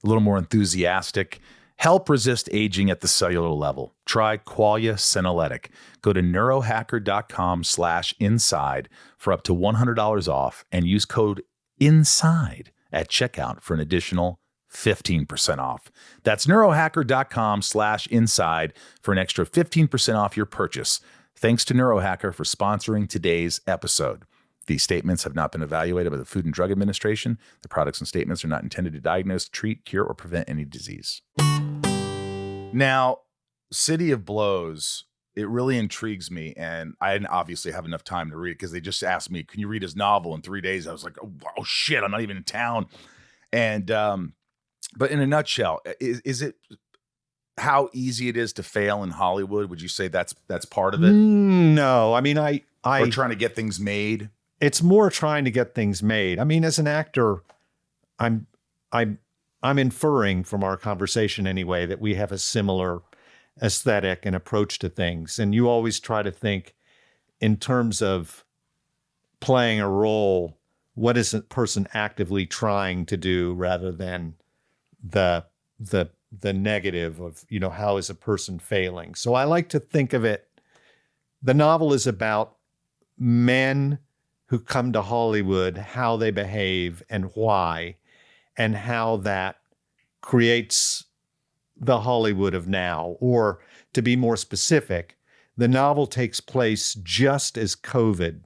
a little more enthusiastic. Help resist aging at the cellular level. Try Qualia Senolytic. Go to neurohacker.com/inside for up to $100 off and use code INSIDE at checkout for an additional 15% off. That's neurohacker.com/inside for an extra 15% off your purchase. Thanks to Neurohacker for sponsoring today's episode. These statements have not been evaluated by the Food and Drug Administration. The products and statements are not intended to diagnose, treat, cure, or prevent any disease. Now, City of Blows, it really intrigues me, and I didn't obviously have enough time to read it because they just asked me, can you read his novel in 3 days? I was like, oh shit, I'm not even in town. And but in a nutshell, is it how easy it is to fail in Hollywood? Would you say that's part of it? No, I mean, Or trying to get things made? It's more trying to get things made. I mean, as an actor, I'm inferring from our conversation anyway that we have a similar aesthetic and approach to things. And you always try to think in terms of playing a role, what is a person actively trying to do rather than the negative of, how is a person failing? So I like to think of it, the novel is about men who come to Hollywood, how they behave and why, and how that creates the Hollywood of now. Or to be more specific, the novel takes place just as COVID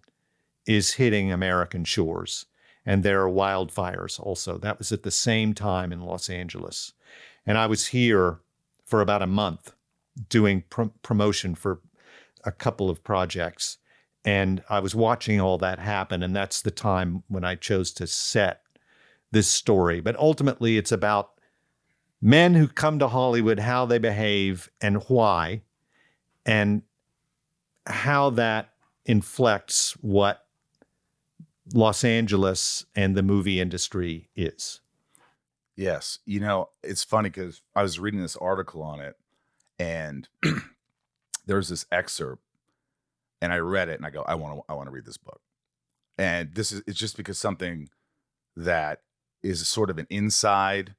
is hitting American shores. And there are wildfires also. That was at the same time in Los Angeles. And I was here for about a month doing promotion for a couple of projects. And I was watching all that happen. And that's the time when I chose to set this story. But ultimately, it's about men who come to Hollywood, how they behave and why, and how that inflects what Los Angeles and the movie industry is. Yes. It's funny because I was reading this article on it and there's this excerpt and I read it and I go, I want to read this book. And it's just because something that is sort of an inside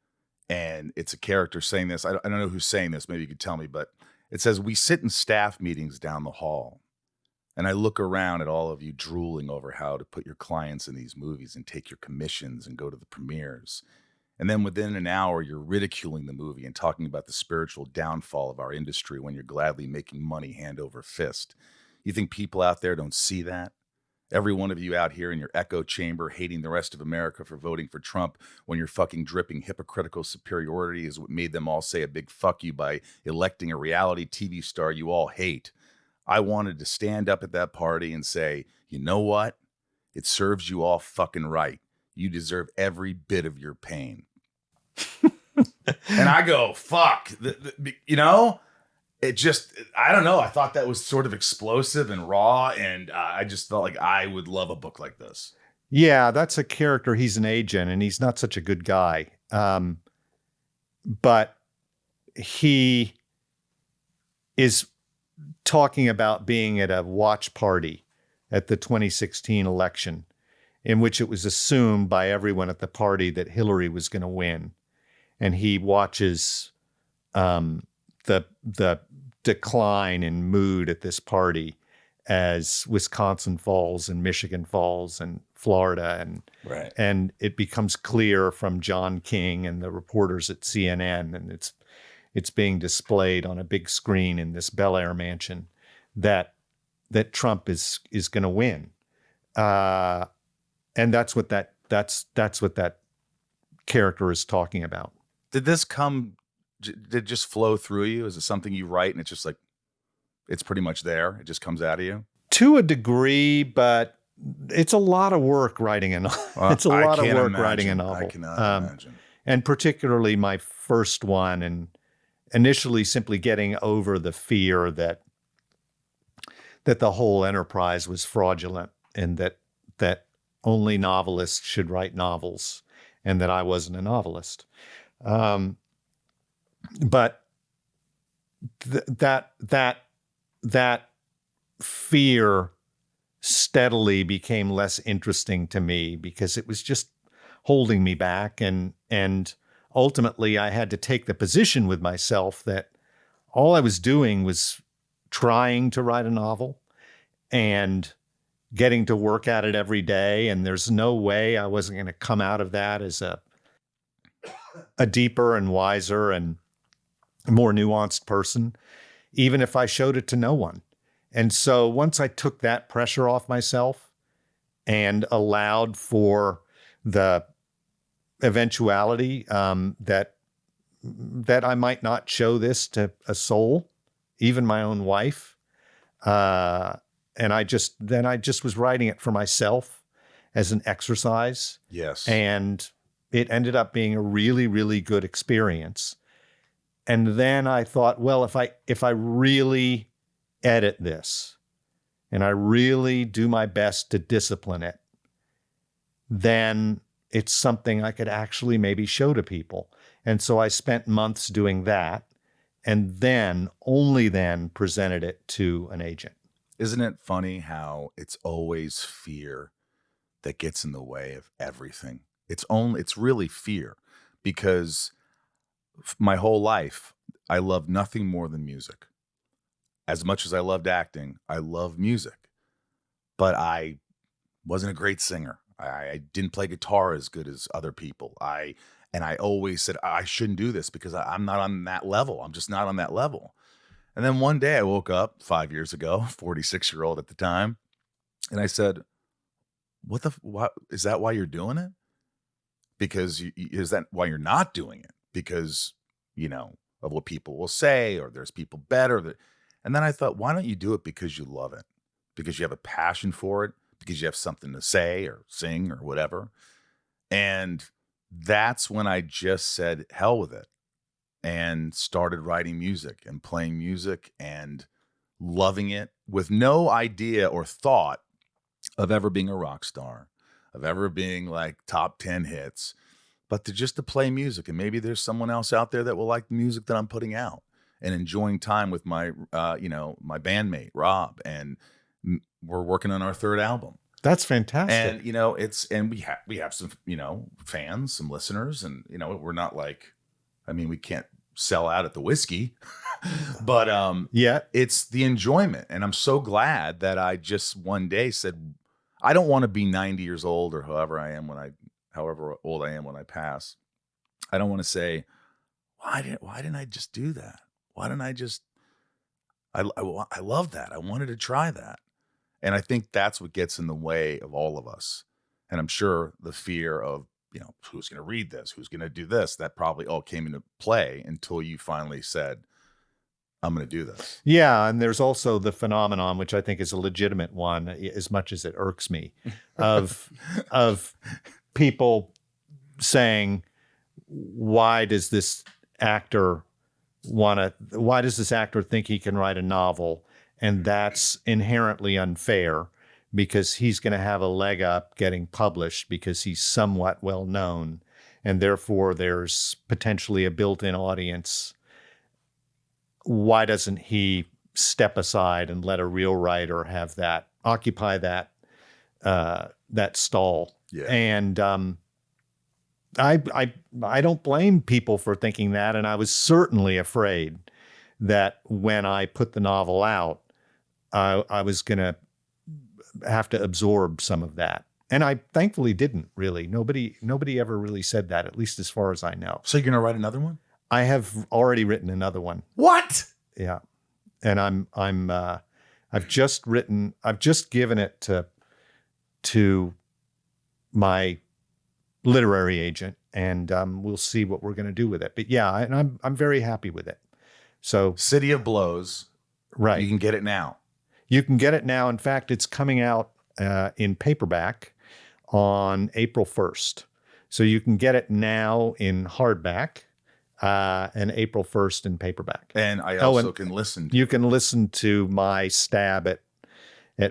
and it's a character saying this. I don't know who's saying this. Maybe you could tell me, but it says, we sit in staff meetings down the hall and I look around at all of you drooling over how to put your clients in these movies and take your commissions and go to the premieres. And then within an hour, you're ridiculing the movie and talking about the spiritual downfall of our industry when you're gladly making money hand over fist. You think people out there don't see that? Every one of you out here in your echo chamber hating the rest of America for voting for Trump when your fucking dripping hypocritical superiority is what made them all say a big fuck you by electing a reality TV star you all hate. I wanted to stand up at that party and say, you know what? It serves you all fucking right. You deserve every bit of your pain. And I go, fuck, it just, I don't know. I thought that was sort of explosive and raw. And I just felt like I would love a book like this. Yeah, that's a character. He's an agent and he's not such a good guy. But he is talking about being at a watch party at the 2016 election in which it was assumed by everyone at the party that Hillary was going to win. And he watches the decline in mood at this party as Wisconsin falls and Michigan falls and Florida, Right. and it becomes clear from John King and the reporters at CNN, and it's being displayed on a big screen in this Bel Air mansion, that Trump is going to win, and that's what that character is talking about. Did it just flow through you? Is it something you write and it's just like, it's pretty much there? It just comes out of you? To a degree, but it's a lot of work writing a novel. It's a lot of work writing a novel. I cannot imagine. And particularly my first one, and initially simply getting over the fear that the whole enterprise was fraudulent, and that only novelists should write novels, and that I wasn't a novelist. But that fear steadily became less interesting to me, because it was just holding me back, and ultimately I had to take the position with myself that all I was doing was trying to write a novel and getting to work at it every day, and there's no way I wasn't going to come out of that as a deeper and wiser and more nuanced person, even if I showed it to no one. And so once I took that pressure off myself and allowed for the eventuality that I might not show this to a soul, even my own wife, and I just was writing it for myself as an exercise. Yes. And it ended up being a really, really good experience. And then I thought, well, if I really edit this and I really do my best to discipline it, then it's something I could actually maybe show to people. And so I spent months doing that, and then only then presented it to an agent. Isn't it funny how it's always fear that gets in the way of everything? It's really fear, because my whole life, I loved nothing more than music. As much as I loved acting, I loved music, but I wasn't a great singer. I didn't play guitar as good as other people. I always said, I shouldn't do this because I'm not on that level. I'm just not on that level. And then one day I woke up 5 years ago, 46-year-old at the time, and I said, what is that why you're doing it? Because is that why you're not doing it? Because, of what people will say, or there's people better. And then I thought, why don't you do it because you love it? Because you have a passion for it, because you have something to say or sing or whatever. And that's when I just said, hell with it, and started writing music and playing music and loving it, with no idea or thought of ever being a rock star, of ever being like top 10 hits, but to play music. And maybe there's someone else out there that will like the music that I'm putting out, and enjoying time with my, my bandmate, Rob. And we're working on our third album. That's fantastic. And we have some, fans, some listeners, and, we're not like, we can't sell out at the whiskey, but it's the enjoyment. And I'm so glad that I just one day said, I don't want to be 90 years old, or however old I am when I pass. I don't want to say, why didn't I just do that? Why didn't I just, I love that. I wanted to try that. And I think that's what gets in the way of all of us. And I'm sure the fear of, who's going to read this? Who's going to do this? That probably all came into play until you finally said, I'm going to do this. Yeah. And there's also the phenomenon, which I think is a legitimate one, as much as it irks me, of people saying, why does this actor think he can write a novel? And that's inherently unfair, because he's going to have a leg up getting published because he's somewhat well known, and therefore there's potentially a built-in audience. Why doesn't he step aside and let a real writer have that, occupy that stall? Yeah. And I don't blame people for thinking that, and I was certainly afraid that when I put the novel out, I was going to have to absorb some of that. And I thankfully didn't really. Nobody ever really said that, at least as far as I know. So you're going to write another one? I have already written another one. What? Yeah. And I've just given it to my literary agent, and we'll see what we're going to do with it. But yeah, and I'm very happy with it. So City of Blows. right. You can get it now. You can get it now. In fact, it's coming out in paperback on April 1st. So you can get it now in hardback and April 1st in paperback. And I also can listen. You can listen to my stab at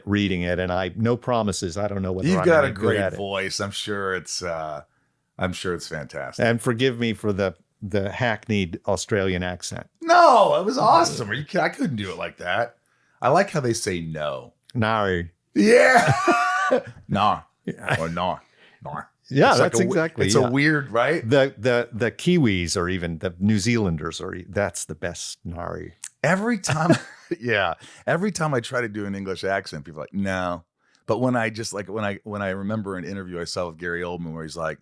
reading it, and no promises. I don't know whether You've I'm got a any good at great voice. I'm sure it's fantastic. And forgive me for the hackneyed Australian accent. No, it was awesome. Are you kidding? I couldn't do it like that. I like how they say no. No. Yeah. No. Or no. No. Yeah, It's that's like exactly. It's yeah. a weird, right? The Kiwis, or even the New Zealanders, that's the best Nari. Every time, yeah. Every time I try to do an English accent, people are like, no. But when I just like when I remember an interview I saw with Gary Oldman where he's like,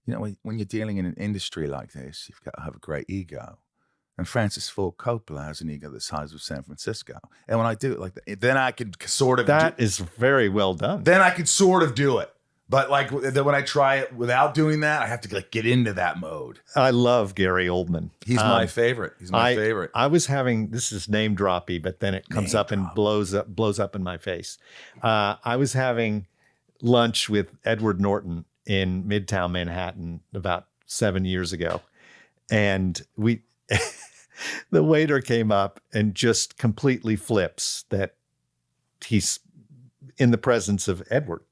when you're dealing in an industry like this, you've got to have a great ego. And Francis Ford Coppola has an ego the size of San Francisco. And when I do it like that, then I could sort of That is very well done. Then I could sort of do it. But like then when I try it without doing that, I have to like get into that mode. I love Gary Oldman. He's my favorite. He's my favorite. I was having, this is name droppy, but then it comes up and blows up in my face. I was having lunch with Edward Norton in Midtown Manhattan about 7 years ago. And the waiter came up and just completely flips that he's in the presence of Edward.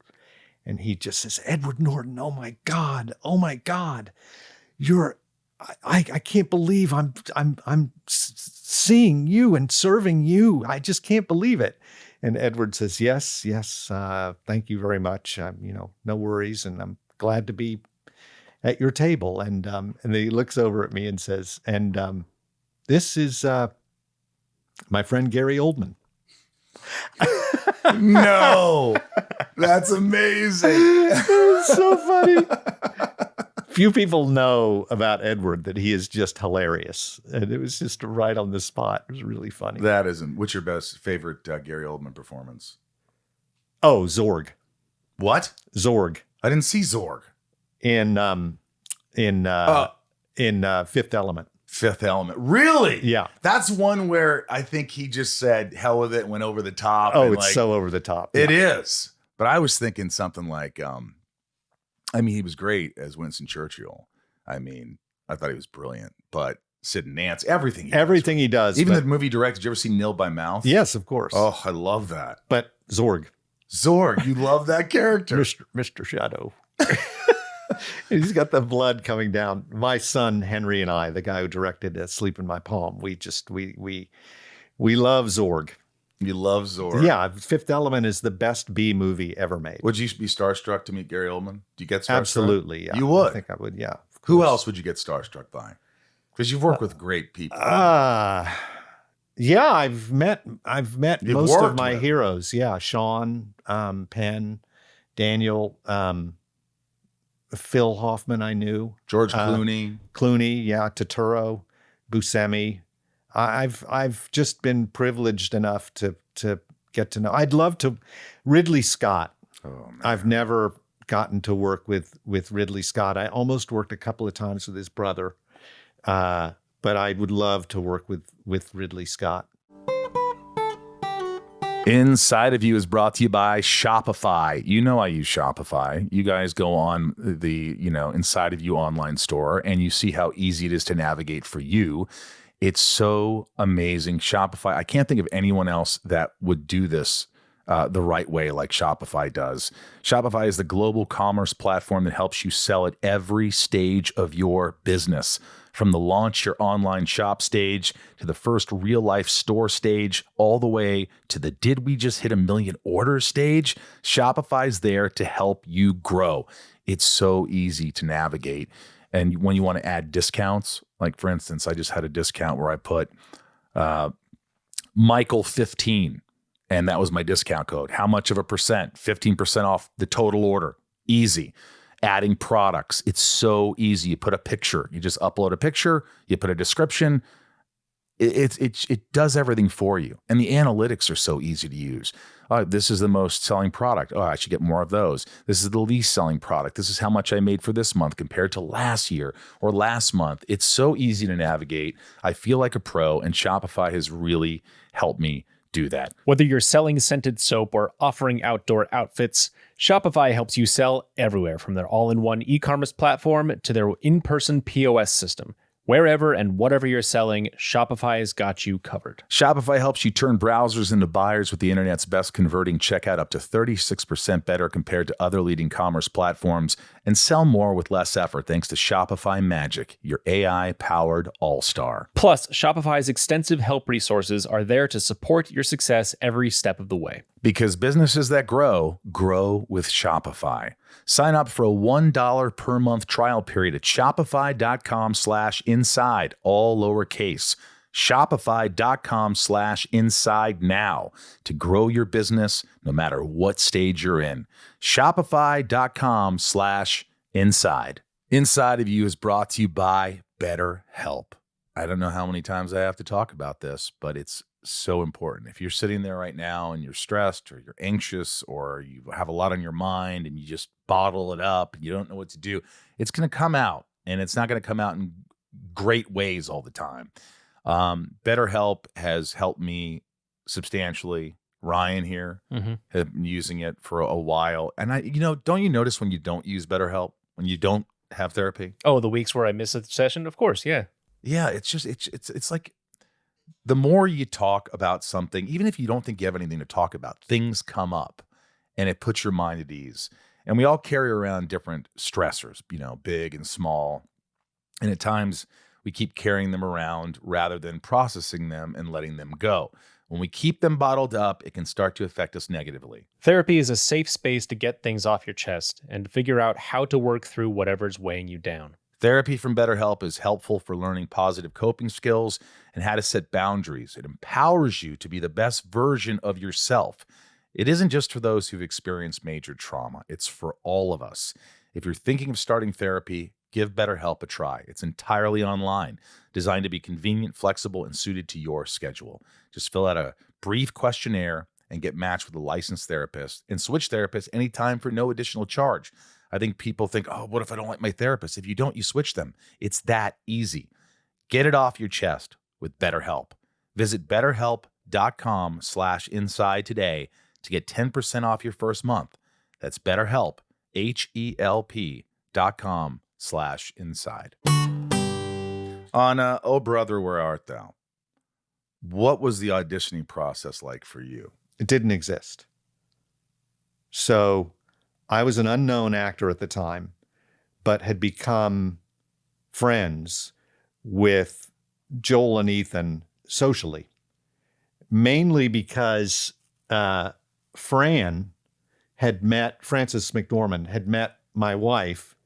And he just says, Edward Norton, oh my God, I can't believe I'm seeing you and serving you. I just can't believe it. And Edward says, yes, thank you very much. No worries, and I'm glad to be at your table. And then he looks over at me and says, and this is my friend Gary Oldman. No, that's amazing. It's so funny. Few people know about Edward that he is just hilarious. And it was just right on the spot. It was really funny. That isn't. What's your favorite Gary Oldman performance? Oh, Zorg. What? Zorg. I didn't see Zorg. In Fifth Element. Fifth Element. Really? Yeah. That's one where I think he just said, hell with it, went over the top. Oh, and it's so over the top. It is. But I was thinking something like, he was great as Winston Churchill. I thought he was brilliant. But Sid and Nance, everything he does. Even the movie director, did you ever see Nil by Mouth? Yes, of course. Oh, I love that. But Zorg, you love that character. Mr. Shadow. He's got the blood coming down. My son, Henry, and I, the guy who directed Sleep in My Palm, we love Zorg. You love Zorg. Yeah. Fifth Element is the best B movie ever made. Would you be starstruck to meet Gary Oldman? Do you get starstruck? Absolutely. Yeah. You would? I think I would. Yeah. Who else would you get starstruck by? Because you've worked with great people. Yeah, I've met most of my heroes. Yeah. Sean, Penn, Daniel, Phil Hoffman, I knew. George Clooney. Yeah, Turturro, Buscemi. I've just been privileged enough to get to know. I'd love to. Ridley Scott. Oh, man. I've never gotten to work with Ridley Scott. I almost worked a couple of times with his brother, but I would love to work with Ridley Scott. Inside of You is brought to you by Shopify. You know I use Shopify. You guys go on the, Inside of You online store and you see how easy it is to navigate for you. It's so amazing. Shopify, I can't think of anyone else that would do this the right way like Shopify does. Shopify is the global commerce platform that helps you sell at every stage of your business. From the launch your online shop stage to the first real life store stage, all the way to the did we just hit 1 million orders stage, Shopify's there to help you grow. It's so easy to navigate. And when you want to add discounts, like for instance, I just had a discount where I put Michael 15, and that was my discount code. How much of a percent? 15% off the total order. Easy. Adding products. It's so easy. You put a picture. You just upload a picture. You put a description. It does everything for you. And the analytics are so easy to use. This is the most selling product. Oh, I should get more of those. This is the least selling product. This is how much I made for this month compared to last year or last month. It's so easy to navigate. I feel like a pro, and Shopify has really helped me do that. Whether you're selling scented soap or offering outdoor outfits, Shopify helps you sell everywhere, from their all-in-one e-commerce platform to their in-person POS system. Wherever and whatever you're selling, Shopify has got you covered. Shopify helps you turn browsers into buyers with the internet's best converting checkout, up to 36% better compared to other leading commerce platforms, and sell more with less effort thanks to Shopify Magic, your AI-powered all-star. Plus, Shopify's extensive help resources are there to support your success every step of the way. Because businesses that grow with Shopify. Sign up for a $1 per month trial period at shopify.com/inside, all lowercase. Shopify.com/inside now to grow your business no matter what stage you're in. Shopify.com/inside. Inside of You is brought to you by Betterhelp. I don't know how many times I have to talk about this, but it's so important. If you're sitting there right now and you're stressed or you're anxious or you have a lot on your mind and you just bottle it up and you don't know what to do, it's going to come out, and it's not going to come out in great ways all the time. BetterHelp has helped me substantially. Ryan here has been using it for a while. And don't you notice when you don't use BetterHelp, when you don't have therapy? Oh, the weeks where I miss a session? Of course, yeah. Yeah, it's like, the more you talk about something, even if you don't think you have anything to talk about, things come up and it puts your mind at ease. And we all carry around different stressors, big and small. And at times we keep carrying them around rather than processing them and letting them go. When we keep them bottled up, it can start to affect us negatively. Therapy is a safe space to get things off your chest and figure out how to work through whatever's weighing you down. Therapy from BetterHelp is helpful for learning positive coping skills and how to set boundaries. It empowers you to be the best version of yourself. It isn't just for those who've experienced major trauma. It's for all of us. If you're thinking of starting therapy, give BetterHelp a try. It's entirely online, designed to be convenient, flexible, and suited to your schedule. Just fill out a brief questionnaire and get matched with a licensed therapist, and switch therapists anytime for no additional charge. I think people think, oh, what if I don't like my therapist? If you don't, you switch them. It's that easy. Get it off your chest with BetterHelp. Visit betterhelp.com/inside today to get 10% off your first month. That's BetterHelp, HELP.com/inside. On Oh Brother, Where Art Thou? What was the auditioning process like for you? It didn't exist. So I was an unknown actor at the time, but had become friends with Joel and Ethan socially, mainly because Frances McDormand had met my wife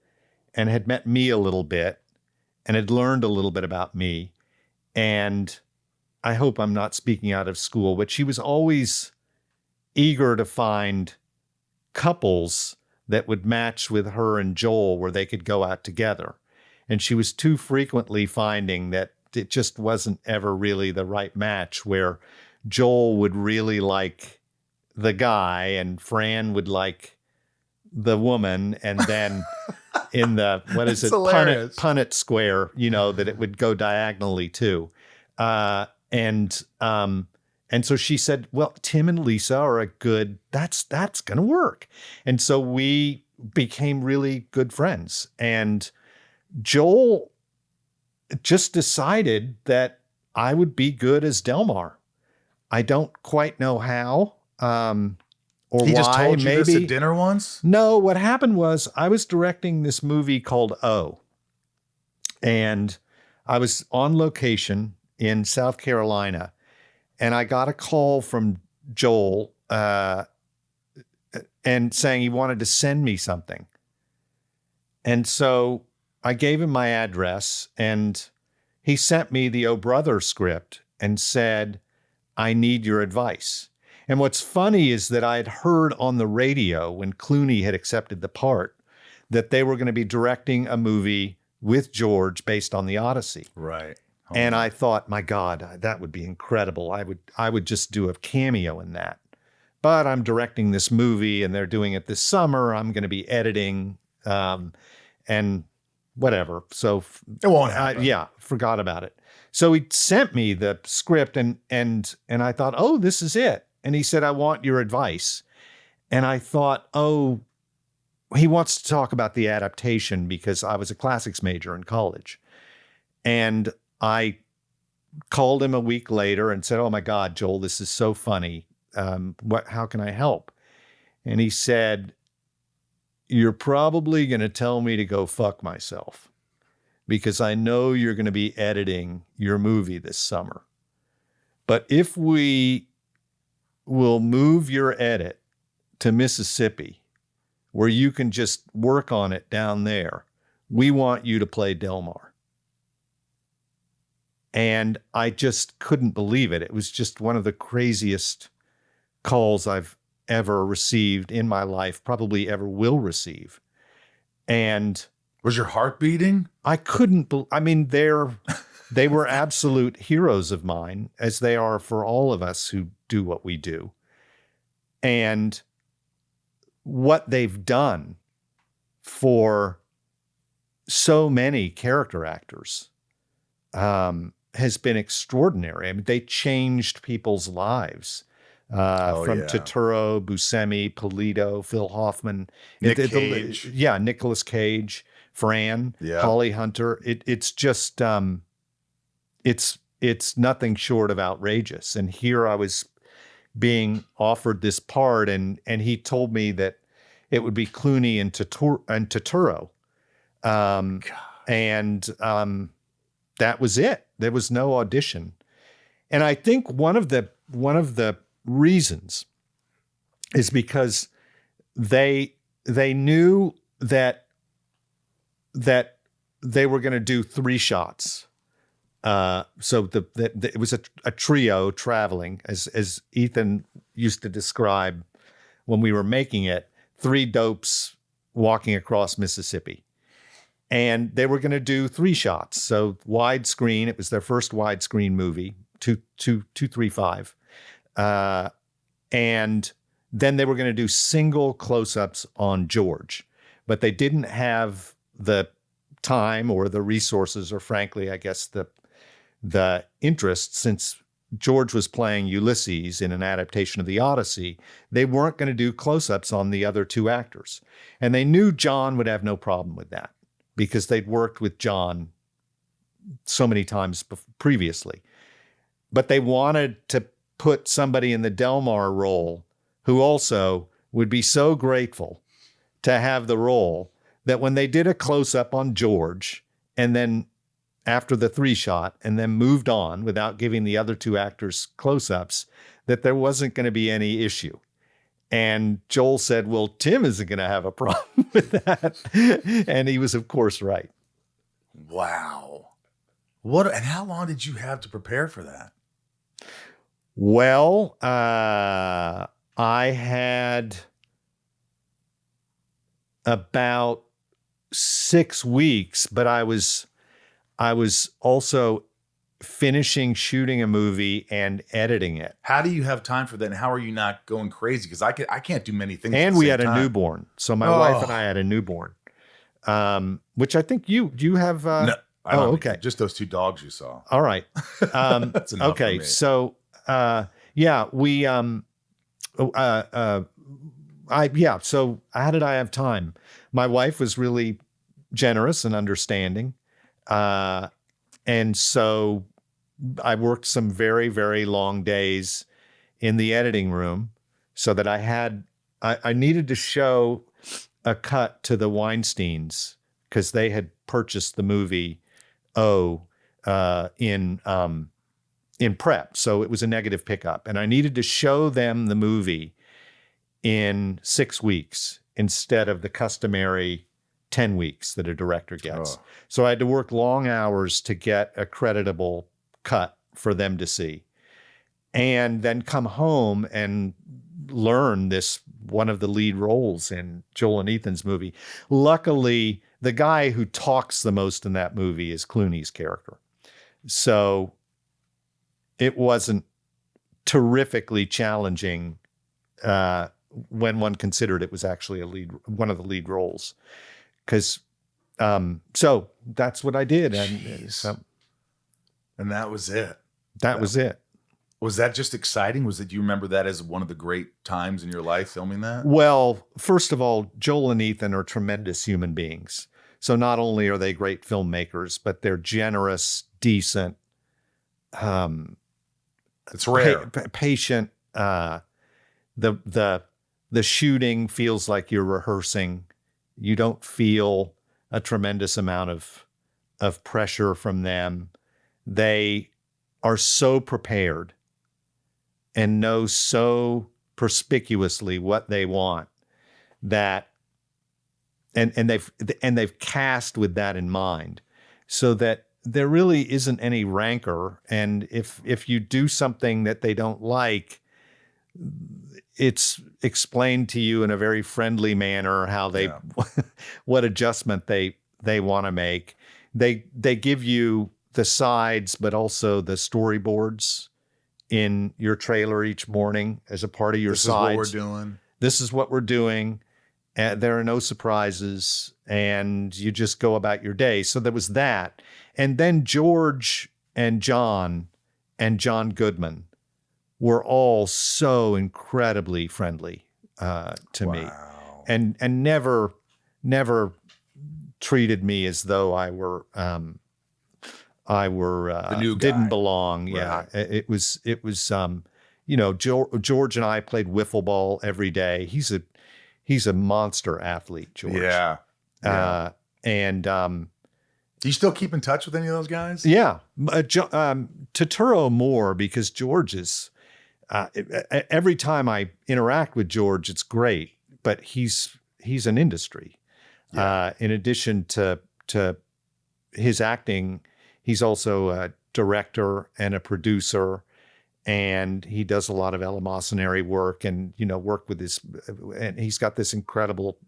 and had met me a little bit and had learned a little bit about me. And I hope I'm not speaking out of school, but she was always eager to find couples that would match with her and Joel where they could go out together. And she was too frequently finding that it just wasn't ever really the right match, where Joel would really like the guy and Fran would like the woman. And then in the, Punnett square, that it would go diagonally too. And so she said, well, Tim and Lisa are a good, that's going to work. And so we became really good friends. And Joel just decided that I would be good as Delmar. I don't quite know how or he why. Just told you maybe this at dinner once? No, what happened was I was directing this movie called O. And I was on location in South Carolina. And I got a call from Joel and saying he wanted to send me something. And so I gave him my address, and he sent me the Oh Brother script and said, I need your advice. And what's funny is that I had heard on the radio when Clooney had accepted the part that they were going to be directing a movie with George based on the Odyssey. Right. And I thought, my God, that would be incredible. I would just do a cameo in that. But I'm directing this movie and they're doing it this summer. I'm going to be editing and whatever. So it won't happen. Forgot about it. So he sent me the script and I thought, oh, this is it. And he said, I want your advice. And I thought, oh, he wants to talk about the adaptation because I was a classics major in college. And I called him a week later and said, oh my God, Joel, this is so funny. How can I help? And he said, you're probably going to tell me to go fuck myself because I know you're going to be editing your movie this summer. But if we will move your edit to Mississippi, where you can just work on it down there, we want you to play Delmar. And I just couldn't believe it. It was just one of the craziest calls I've ever received in my life, probably ever will receive. And was your heart beating? I couldn't, they were absolute heroes of mine, as they are for all of us who do what we do. And what they've done for so many character actors has been extraordinary. I mean, they changed people's lives. Turturro, Buscemi, Polito, Phil Hoffman, Cage. Nicolas Cage, Fran, Holly Hunter. It's just it's nothing short of outrageous. And here I was being offered this part, and he told me that it would be Clooney and Turturro, that was it. There was no audition, and I think one of the reasons is because they knew that they were going to do 3 shots. So it was a trio traveling, as Ethan used to describe when we were making it, 3 dopes walking across Mississippi. And they were going to do 3 shots. So widescreen, it was their first widescreen movie, 235. And then they were going to do single close-ups on George. But they didn't have the time or the resources, or frankly, I guess the interest, since George was playing Ulysses in an adaptation of the Odyssey. They weren't going to do close-ups on the other 2 actors. And they knew John would have no problem with that because they'd worked with John so many times previously. But they wanted to put somebody in the Delmar role who also would be so grateful to have the role that when they did a close-up on George and then after the 3 shot and then moved on without giving the other 2 actors close-ups, that there wasn't going to be any issue. And Joel said, well, Tim isn't going to have a problem with that. And he was, of course, right. Wow. And how long did you have to prepare for that? Well, I had about 6 weeks, but I was also finishing shooting a movie and editing it. How do you have time for that? And how are you not going crazy? Because I can't do many things. And we had a newborn. So my wife and I had a newborn, which I think you have. No, I don't okay. Just those 2 dogs you saw. All right. That's enough okay. for me. So, we, so how did I have time? My wife was really generous and understanding. And so I worked some very, very long days in the editing room so that I needed to show a cut to the Weinsteins because they had purchased the movie in prep. So it was a negative pickup. And I needed to show them the movie in 6 weeks instead of the customary 10 weeks that a director gets. Oh. So I had to work long hours to get a creditable cut for them to see. and then come home and learn this one of the lead roles in Joel and Ethan's movie. Luckily, the guy who talks the most in that movie is Clooney's character. So it wasn't terrifically challenging when one considered it was actually one of the lead roles. Because so that's what I did. And that was it. That was it. Was that just exciting? Do you remember that as one of the great times in your life filming that? Well, first of all, Joel and Ethan are tremendous human beings. So not only are they great filmmakers, but they're generous, decent, it's rare, patient. The shooting feels like you're rehearsing. You don't feel a tremendous amount of pressure from them. They are so prepared and know so perspicuously what they want that, and they've cast with that in mind, so that there really isn't any rancor. And if you do something that they don't like, it's explained to you in a very friendly manner how they, what adjustment they want to make. They give you the sides, but also the storyboards in your trailer each morning as a part of your sides. This is what we're doing. This is what we're doing. There are no surprises, and you just go about your day. So there was that. And then George and John Goodman were all so incredibly friendly to me, and never treated me as though I were the new guy. Didn't belong. Right. Yeah, it was George and I played wiffle ball every day. He's a monster athlete, George. Yeah. Do you still keep in touch with any of those guys? Yeah. Turturro more, because George is, every time I interact with George, it's great, but he's an industry. Yeah. In addition to his acting, he's also a director and a producer, and he does a lot of eleemosynary work and, work with and he's got this incredible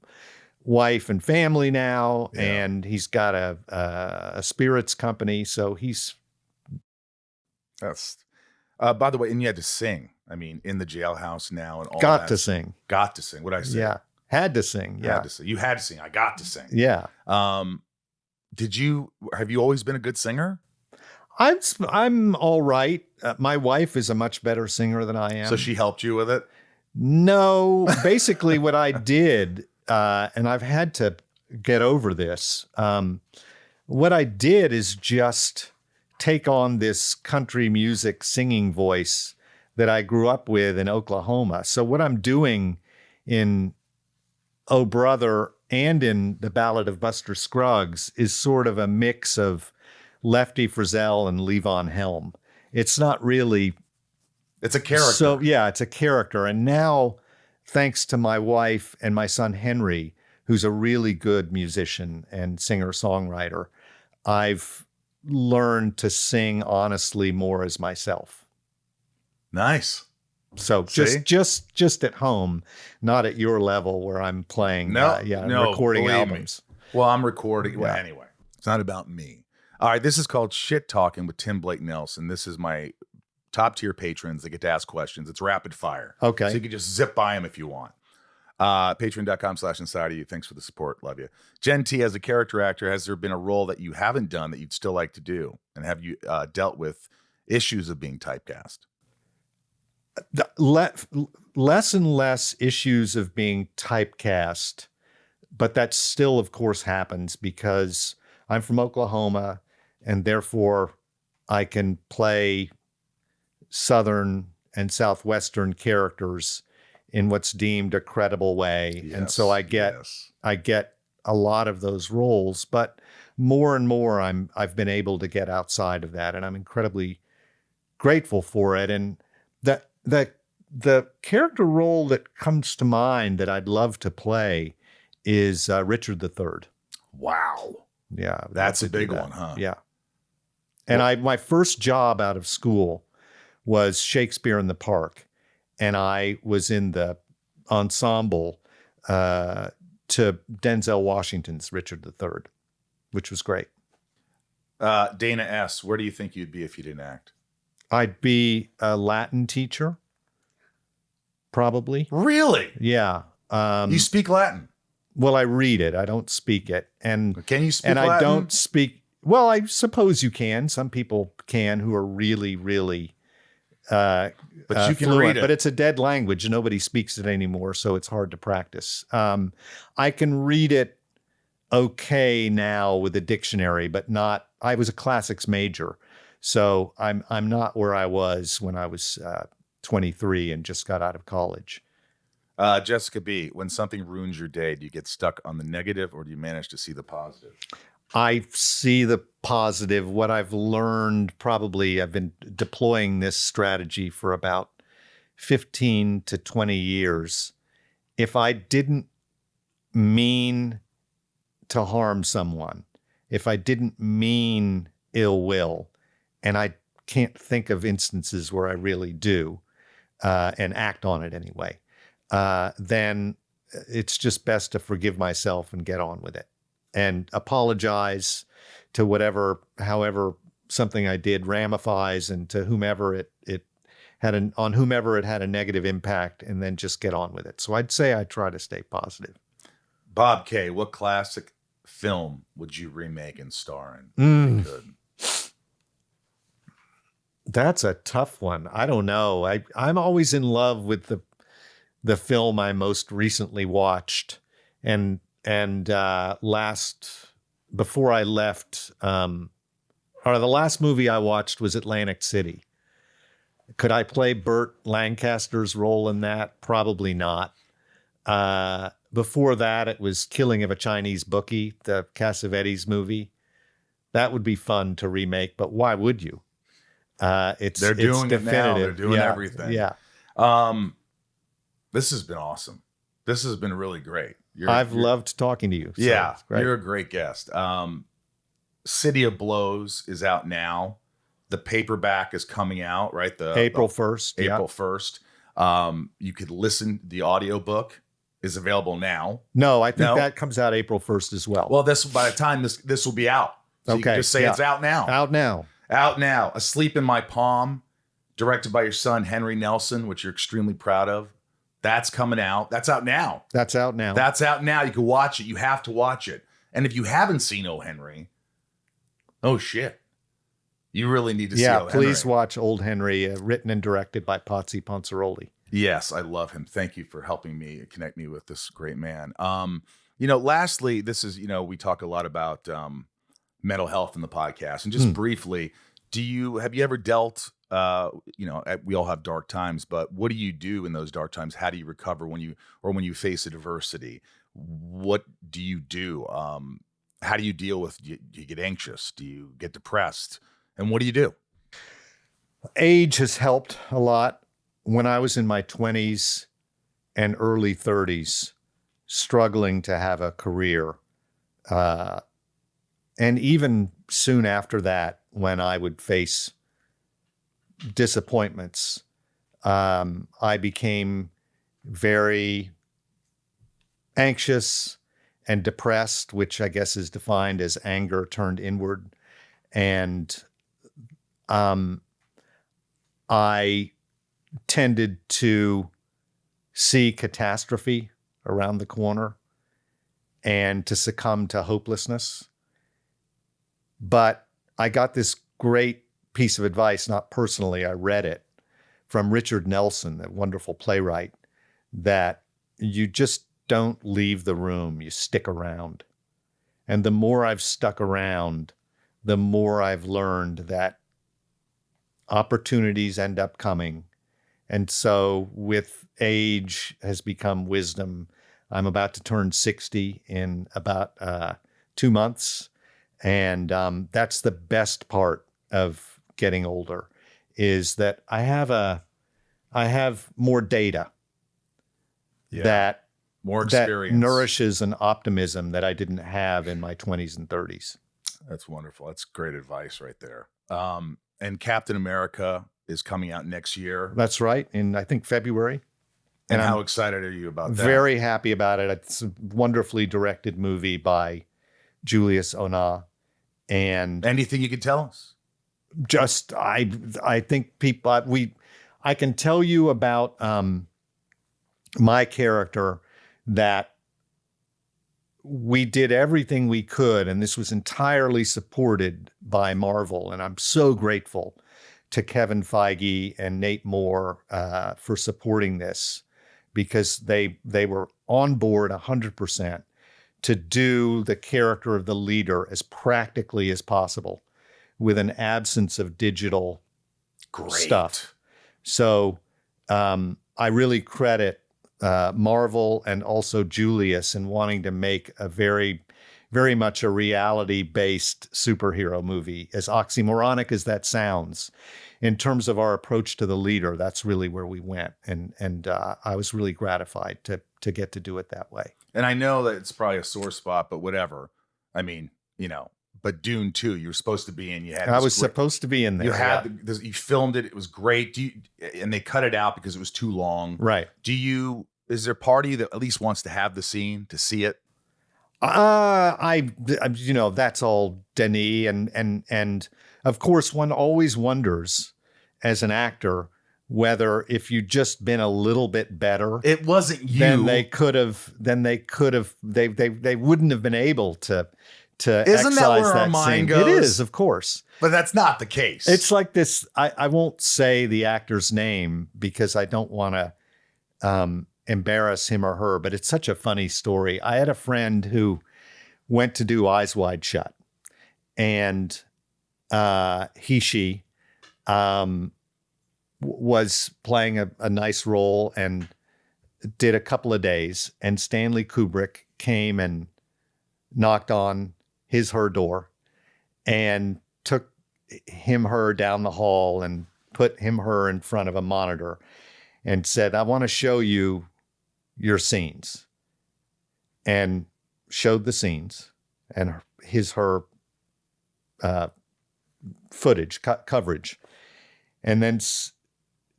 wife and family now, and he's got a spirits company. So that's, by the way, and you had to sing, in the jailhouse now and all got that. to sing. Got to sing. What'd I say? Yeah. Had to sing. Yeah. Had to sing. You had to sing. I got to sing. Yeah. Have you always been a good singer? I'm all right. My wife is a much better singer than I am. So she helped you with it? No, basically what I did, and I've had to get over this. What I did is just take on this country music singing voice that I grew up with in Oklahoma. So what I'm doing in Oh Brother and in The Ballad of Buster Scruggs is sort of a mix of Lefty Frizzell and Levon Helm. It's not really... It's a character. So yeah, it's a character. And now, thanks to my wife and my son Henry, who's a really good musician and singer-songwriter, I've learned to sing honestly more as myself. Nice. So just at home, not at your level where I'm playing, recording albums. Well, I'm recording. Yeah. Well, anyway, it's not about me. All right, this is called Shit Talking with Tim Blake Nelson. This is my top tier patrons that get to ask questions. It's rapid fire. Okay. So you can just zip by them if you want. Patreon.com/inside of you. Thanks for the support. Love you. Jen T, as a character actor, has there been a role that you haven't done that you'd still like to do? And have you dealt with issues of being typecast? Less and less issues of being typecast, but that still, of course, happens because I'm from Oklahoma, and therefore I can play Southern and Southwestern characters in what's deemed a credible way. Yes, and so I get a lot of those roles, but more and more I've been able to get outside of that, and I'm incredibly grateful for it. And the character role that comes to mind that I'd love to play is Richard III. Wow. Yeah. That's a big one, huh? Yeah. And my first job out of school was Shakespeare in the Park. And I was in the ensemble to Denzel Washington's Richard III, which was great. Dana S., where do you think you'd be if you didn't act? I'd be a Latin teacher, probably. Really? Yeah. You speak Latin? Well, I read it. I don't speak it. And can you speak and Latin? I don't speak. Well, I suppose you can. Some people can who are really, really but you can fluent, read it. But it's a dead language. Nobody speaks it anymore, so it's hard to practice. I can read it okay now with a dictionary, but not. I was a classics major, so I'm not where I was when I was 23 and just got out of college. Jessica B., when something ruins your day, do you get stuck on the negative or do you manage to see the positive? I see the positive. What I've learned, probably I've been deploying this strategy for about 15 to 20 years. If I didn't mean to harm someone, if I didn't mean ill will, and I can't think of instances where I really do, and act on it anyway, then it's just best to forgive myself and get on with it and apologize to however something I did ramifies, and to whomever it had a negative impact, and then just get on with it. So I'd say I try to stay positive. Bob K., what classic film would you remake and star in? If you could? That's a tough one. I don't know. I'm always in love with the film I most recently watched, and before I left, the last movie I watched was Atlantic City. Could I play Burt Lancaster's role in that? Probably not. Before that, it was Killing of a Chinese Bookie, the Cassavetes movie. That would be fun to remake, but why would you? They're doing it now. They're doing everything. Yeah. This has been awesome. This has been really great. I've loved talking to you. So yeah, you're a great guest. City of Blows is out now. The paperback is coming out, right? April 1st. April 1st. You could listen. The audiobook is available now. No, I think that comes out April 1st as well. Well, by the time this will be out. So you can just say it's out now. Out now. Out now. Asleep in My Palm, directed by your son, Henry Nelson, which you're extremely proud of. That's coming out. That's out now. That's out now. That's out now. You can watch it. You have to watch it. And if you haven't seen O. Henry, oh shit. You really need to see O. Henry. Yeah, please watch Old Henry, written and directed by Potsy Ponceroli. Yes, I love him. Thank you for helping me connect me with this great man. Lastly, this is, we talk a lot about mental health in the podcast. And just briefly, have you ever dealt, we all have dark times, but what do you do in those dark times? How do you recover when you face adversity? What do you do? How do you deal with, do you get anxious? Do you get depressed? And what do you do? Age has helped a lot. When I was in my 20s and early 30s, struggling to have a career, and even soon after that, when I would face disappointments, I became very anxious and depressed, which I guess is defined as anger turned inward. And I tended to see catastrophe around the corner and to succumb to hopelessness. But I got this great piece of advice, not personally, I read it, from Richard Nelson, that wonderful playwright, that you just don't leave the room, you stick around. And the more I've stuck around, the more I've learned that opportunities end up coming. And so with age has become wisdom. I'm about to turn 60 in about 2 months. And that's the best part of getting older, is that I have more data that more experience, that nourishes an optimism that I didn't have in my 20s and 30s. That's wonderful. That's great advice right there. And Captain America is coming out next year. That's right. In, I think, February. And I'm how excited are you about that? Very happy about it. It's a wonderfully directed movie by Julius Onah. And anything you can tell us? Just, I think people, I can tell you about my character that we did everything we could, and this was entirely supported by Marvel. And I'm so grateful to Kevin Feige and Nate Moore for supporting this, because they were on board 100% to do the character of the leader as practically as possible with an absence of digital stuff. So I really credit Marvel and also Julius in wanting to make a very, very much a reality-based superhero movie. As oxymoronic as that sounds, in terms of our approach to the leader, that's really where we went. And I was really gratified to get to do it that way. And I know that it's probably a sore spot, but whatever. I mean, but Dune 2, you were supposed to be in. I was supposed to be in there. You had you filmed it. It was great. And they cut it out because it was too long. Right. Is there a party that at least wants to have the scene to see it? That's all Denis, and of course one always wonders as an actor whether if you'd just been a little bit better, it wasn't you, then they wouldn't have been able to Isn't that where our mind goes? It is, of course. But that's not the case. It's like this. I won't say the actor's name because I don't want to embarrass him or her, but it's such a funny story. I had a friend who went to do Eyes Wide Shut, and she was playing a nice role and did a couple of days, and Stanley Kubrick came and knocked on her door and took her down the hall and put her in front of a monitor and said, I want to show you your scenes, and showed the scenes and her footage, coverage. And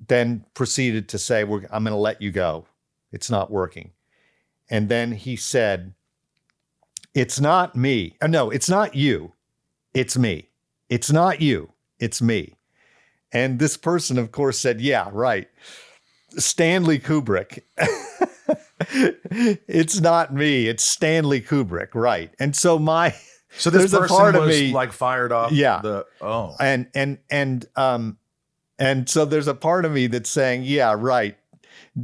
then proceeded to say, I'm going to let you go. It's not working. And then he said, it's not me. No, it's not you. It's me. It's not you. It's me. And this person, of course, said, yeah, right. Stanley Kubrick. It's not me. It's Stanley Kubrick. Right. And so this person a part was of me, like fired off. Yeah. And so there's a part of me that's saying, yeah, right.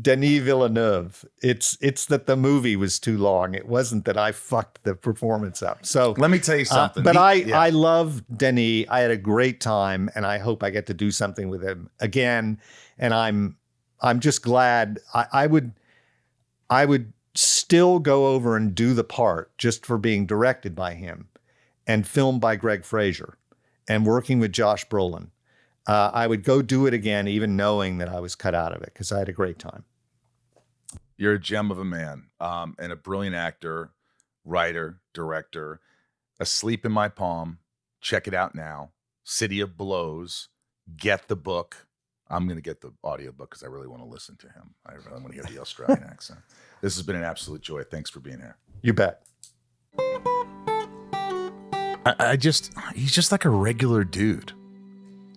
Denis Villeneuve. It's that the movie was too long. It wasn't that I fucked the performance up. So let me tell you something. But I love Denis. I had a great time, and I hope I get to do something with him again. And I'm just glad. I would still go over and do the part just for being directed by him and filmed by Greg Fraser and working with Josh Brolin. I would go do it again, even knowing that I was cut out of it, because I had a great time. You're a gem of a man, and a brilliant actor, writer, director. Asleep in My Palm. Check it out now. City of Blows. Get the book. I'm going to get the audiobook because I really want to listen to him. I really want to hear the Australian accent. This has been an absolute joy. Thanks for being here. You bet. He's just like a regular dude.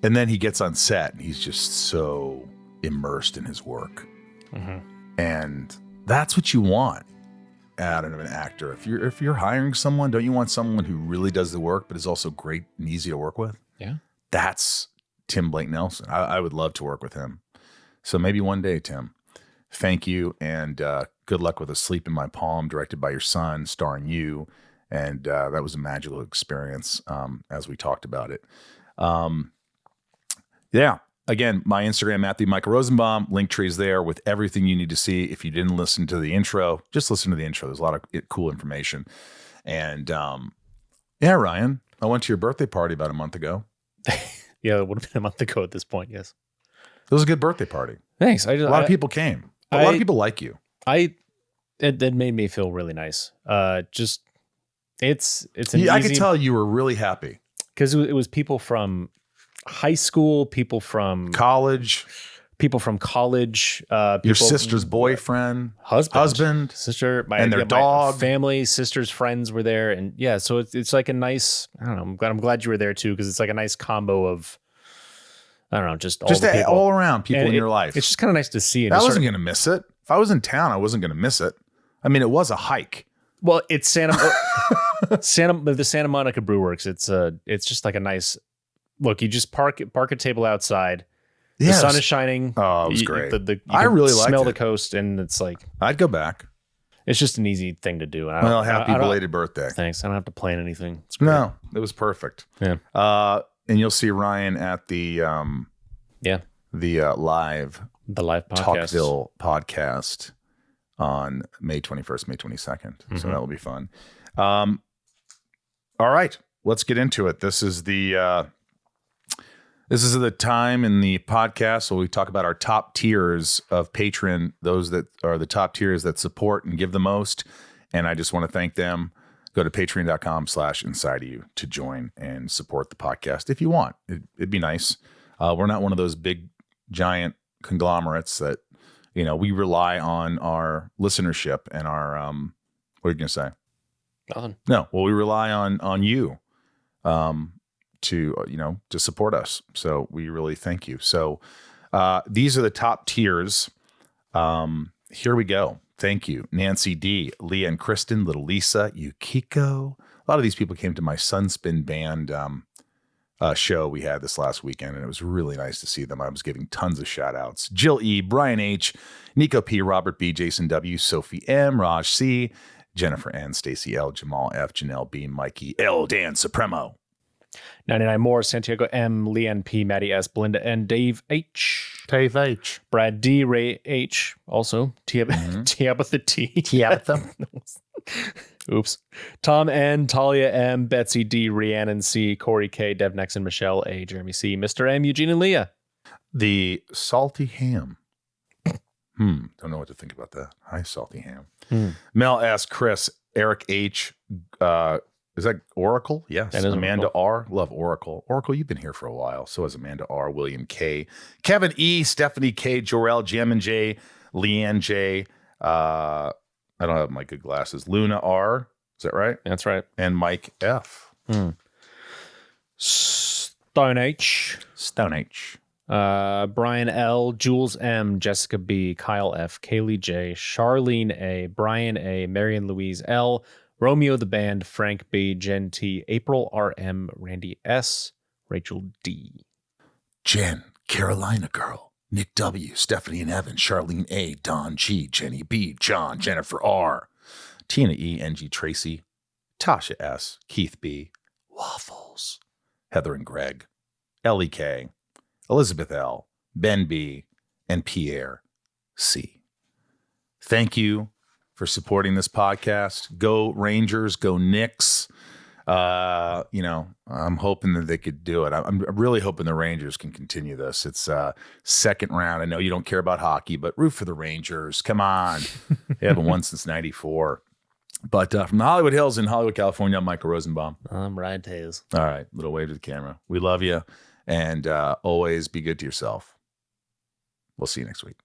And then he gets on set and he's just so immersed in his work. Mm-hmm. And that's what you want out of an actor. If you're hiring someone, don't you want someone who really does the work, but is also great and easy to work with? Yeah. That's Tim Blake Nelson. I would love to work with him. So maybe one day, Tim. Thank you. And good luck with Asleep in My Palm, directed by your son, starring you. And that was a magical experience as we talked about it. Yeah. Again, my Instagram, Matthew Michael Rosenbaum. Linktree is there with everything you need to see. If you didn't listen to the intro, just listen to the intro. There's a lot of cool information. And yeah, Ryan, I went to your birthday party about a month ago. Yeah, it would have been a month ago at this point, yes. It was a good birthday party. Thanks. A lot of people came. A lot of people like you. It made me feel really nice. It's an I could tell you were really happy. Because it was people from high school, people from college, your your sister's boyfriend, husband, sister, and their dog, my family, sister's friends were there, and yeah, so it's like a nice. I don't know. I'm glad you were there too, because it's like a nice combo of. I don't know, just the people. All around people and in your life. It's just kind of nice to see. And I wasn't going to miss it. If I was in town, I wasn't going to miss it. I mean, it was a hike. Well, it's the Santa Monica Brew Works. It's just like a nice look. You just park a table outside. The sun is shining. Oh, it was great. I really liked smell it. the coast, and it's like I'd go back. it's just an easy thing to do. And Happy belated birthday. Thanks. I don't have to plan anything. It's great. No, it was perfect. Yeah. And you'll see Ryan at the live podcast. Talkville podcast on May 21st, May 22nd. So that will be fun. All right, let's get into it. This is the time in the podcast where we talk about our top tiers of Patreon, those that are the top tiers that support and give the most. And I just want to thank them. Go to patreon.com/insideof to join and support the podcast if you want. It'd be nice. We're not one of those big, giant conglomerates that, we rely on our listenership and our, what are you going to say? Nothing. No. Well, we rely on you to support us. So we really thank you. So these are the top tiers. Here we go. Thank you. Nancy D, Leah and Kristen, Little Lisa, Yukiko. A lot of these people came to my Sunspin Band show we had this last weekend, and it was really nice to see them. I was giving tons of shout outs. Jill E, Brian H, Nico P, Robert B, Jason W, Sophie M, Raj C, Jennifer N, Stacy L, Jamal F, Janelle B, Mikey L, Dan Supremo. 99 more, Santiago M, Leanne P, Maddie S, Belinda N, Dave H. Dave H. Brad D, Ray H. Also, Tabitha T. Tabitha. Oops. Tom N, Talia M, Betsy D, Rhiannon C, Corey K, Dev Nexon, Michelle A, Jeremy C, Mr. M, Eugene and Leah. The salty ham. Don't know what to think about that. Hi, salty ham. Mel S, Chris, Eric H, is that Oracle? Yes. That is Amanda Oracle. R. Love Oracle. Oracle, you've been here for a while. So has Amanda R. William K. Kevin E. Stephanie K. Jorel, Jammin J. Leanne J. I don't have my good glasses. Luna R. Is that right? That's right. And Mike F. Stone H. Stone H. Brian L, Jules M, Jessica B, Kyle F, Kaylee J, Charlene A, Brian A, Marion Louise L, Romeo the Band, Frank B, Jen T, April RM, Randy S, Rachel D. Jen, Carolina Girl, Nick W, Stephanie and Evan, Charlene A, Don G, Jenny B, John, Jennifer R, Tina E, NG Tracy, Tasha S, Keith B, Waffles, Heather and Greg, Ellie K, Elizabeth L, Ben B, and Pierre C. Thank you for supporting this podcast. Go Rangers, go Knicks. I'm hoping that they could do it. I'm really hoping the Rangers can continue this. It's second round. I know you don't care about hockey, but root for the Rangers. Come on. They haven't won since 94. But from the Hollywood Hills in Hollywood, California, I'm Michael Rosenbaum. I'm Ryan Tays. All right. Little wave to the camera. We love you. And always be good to yourself. We'll see you next week.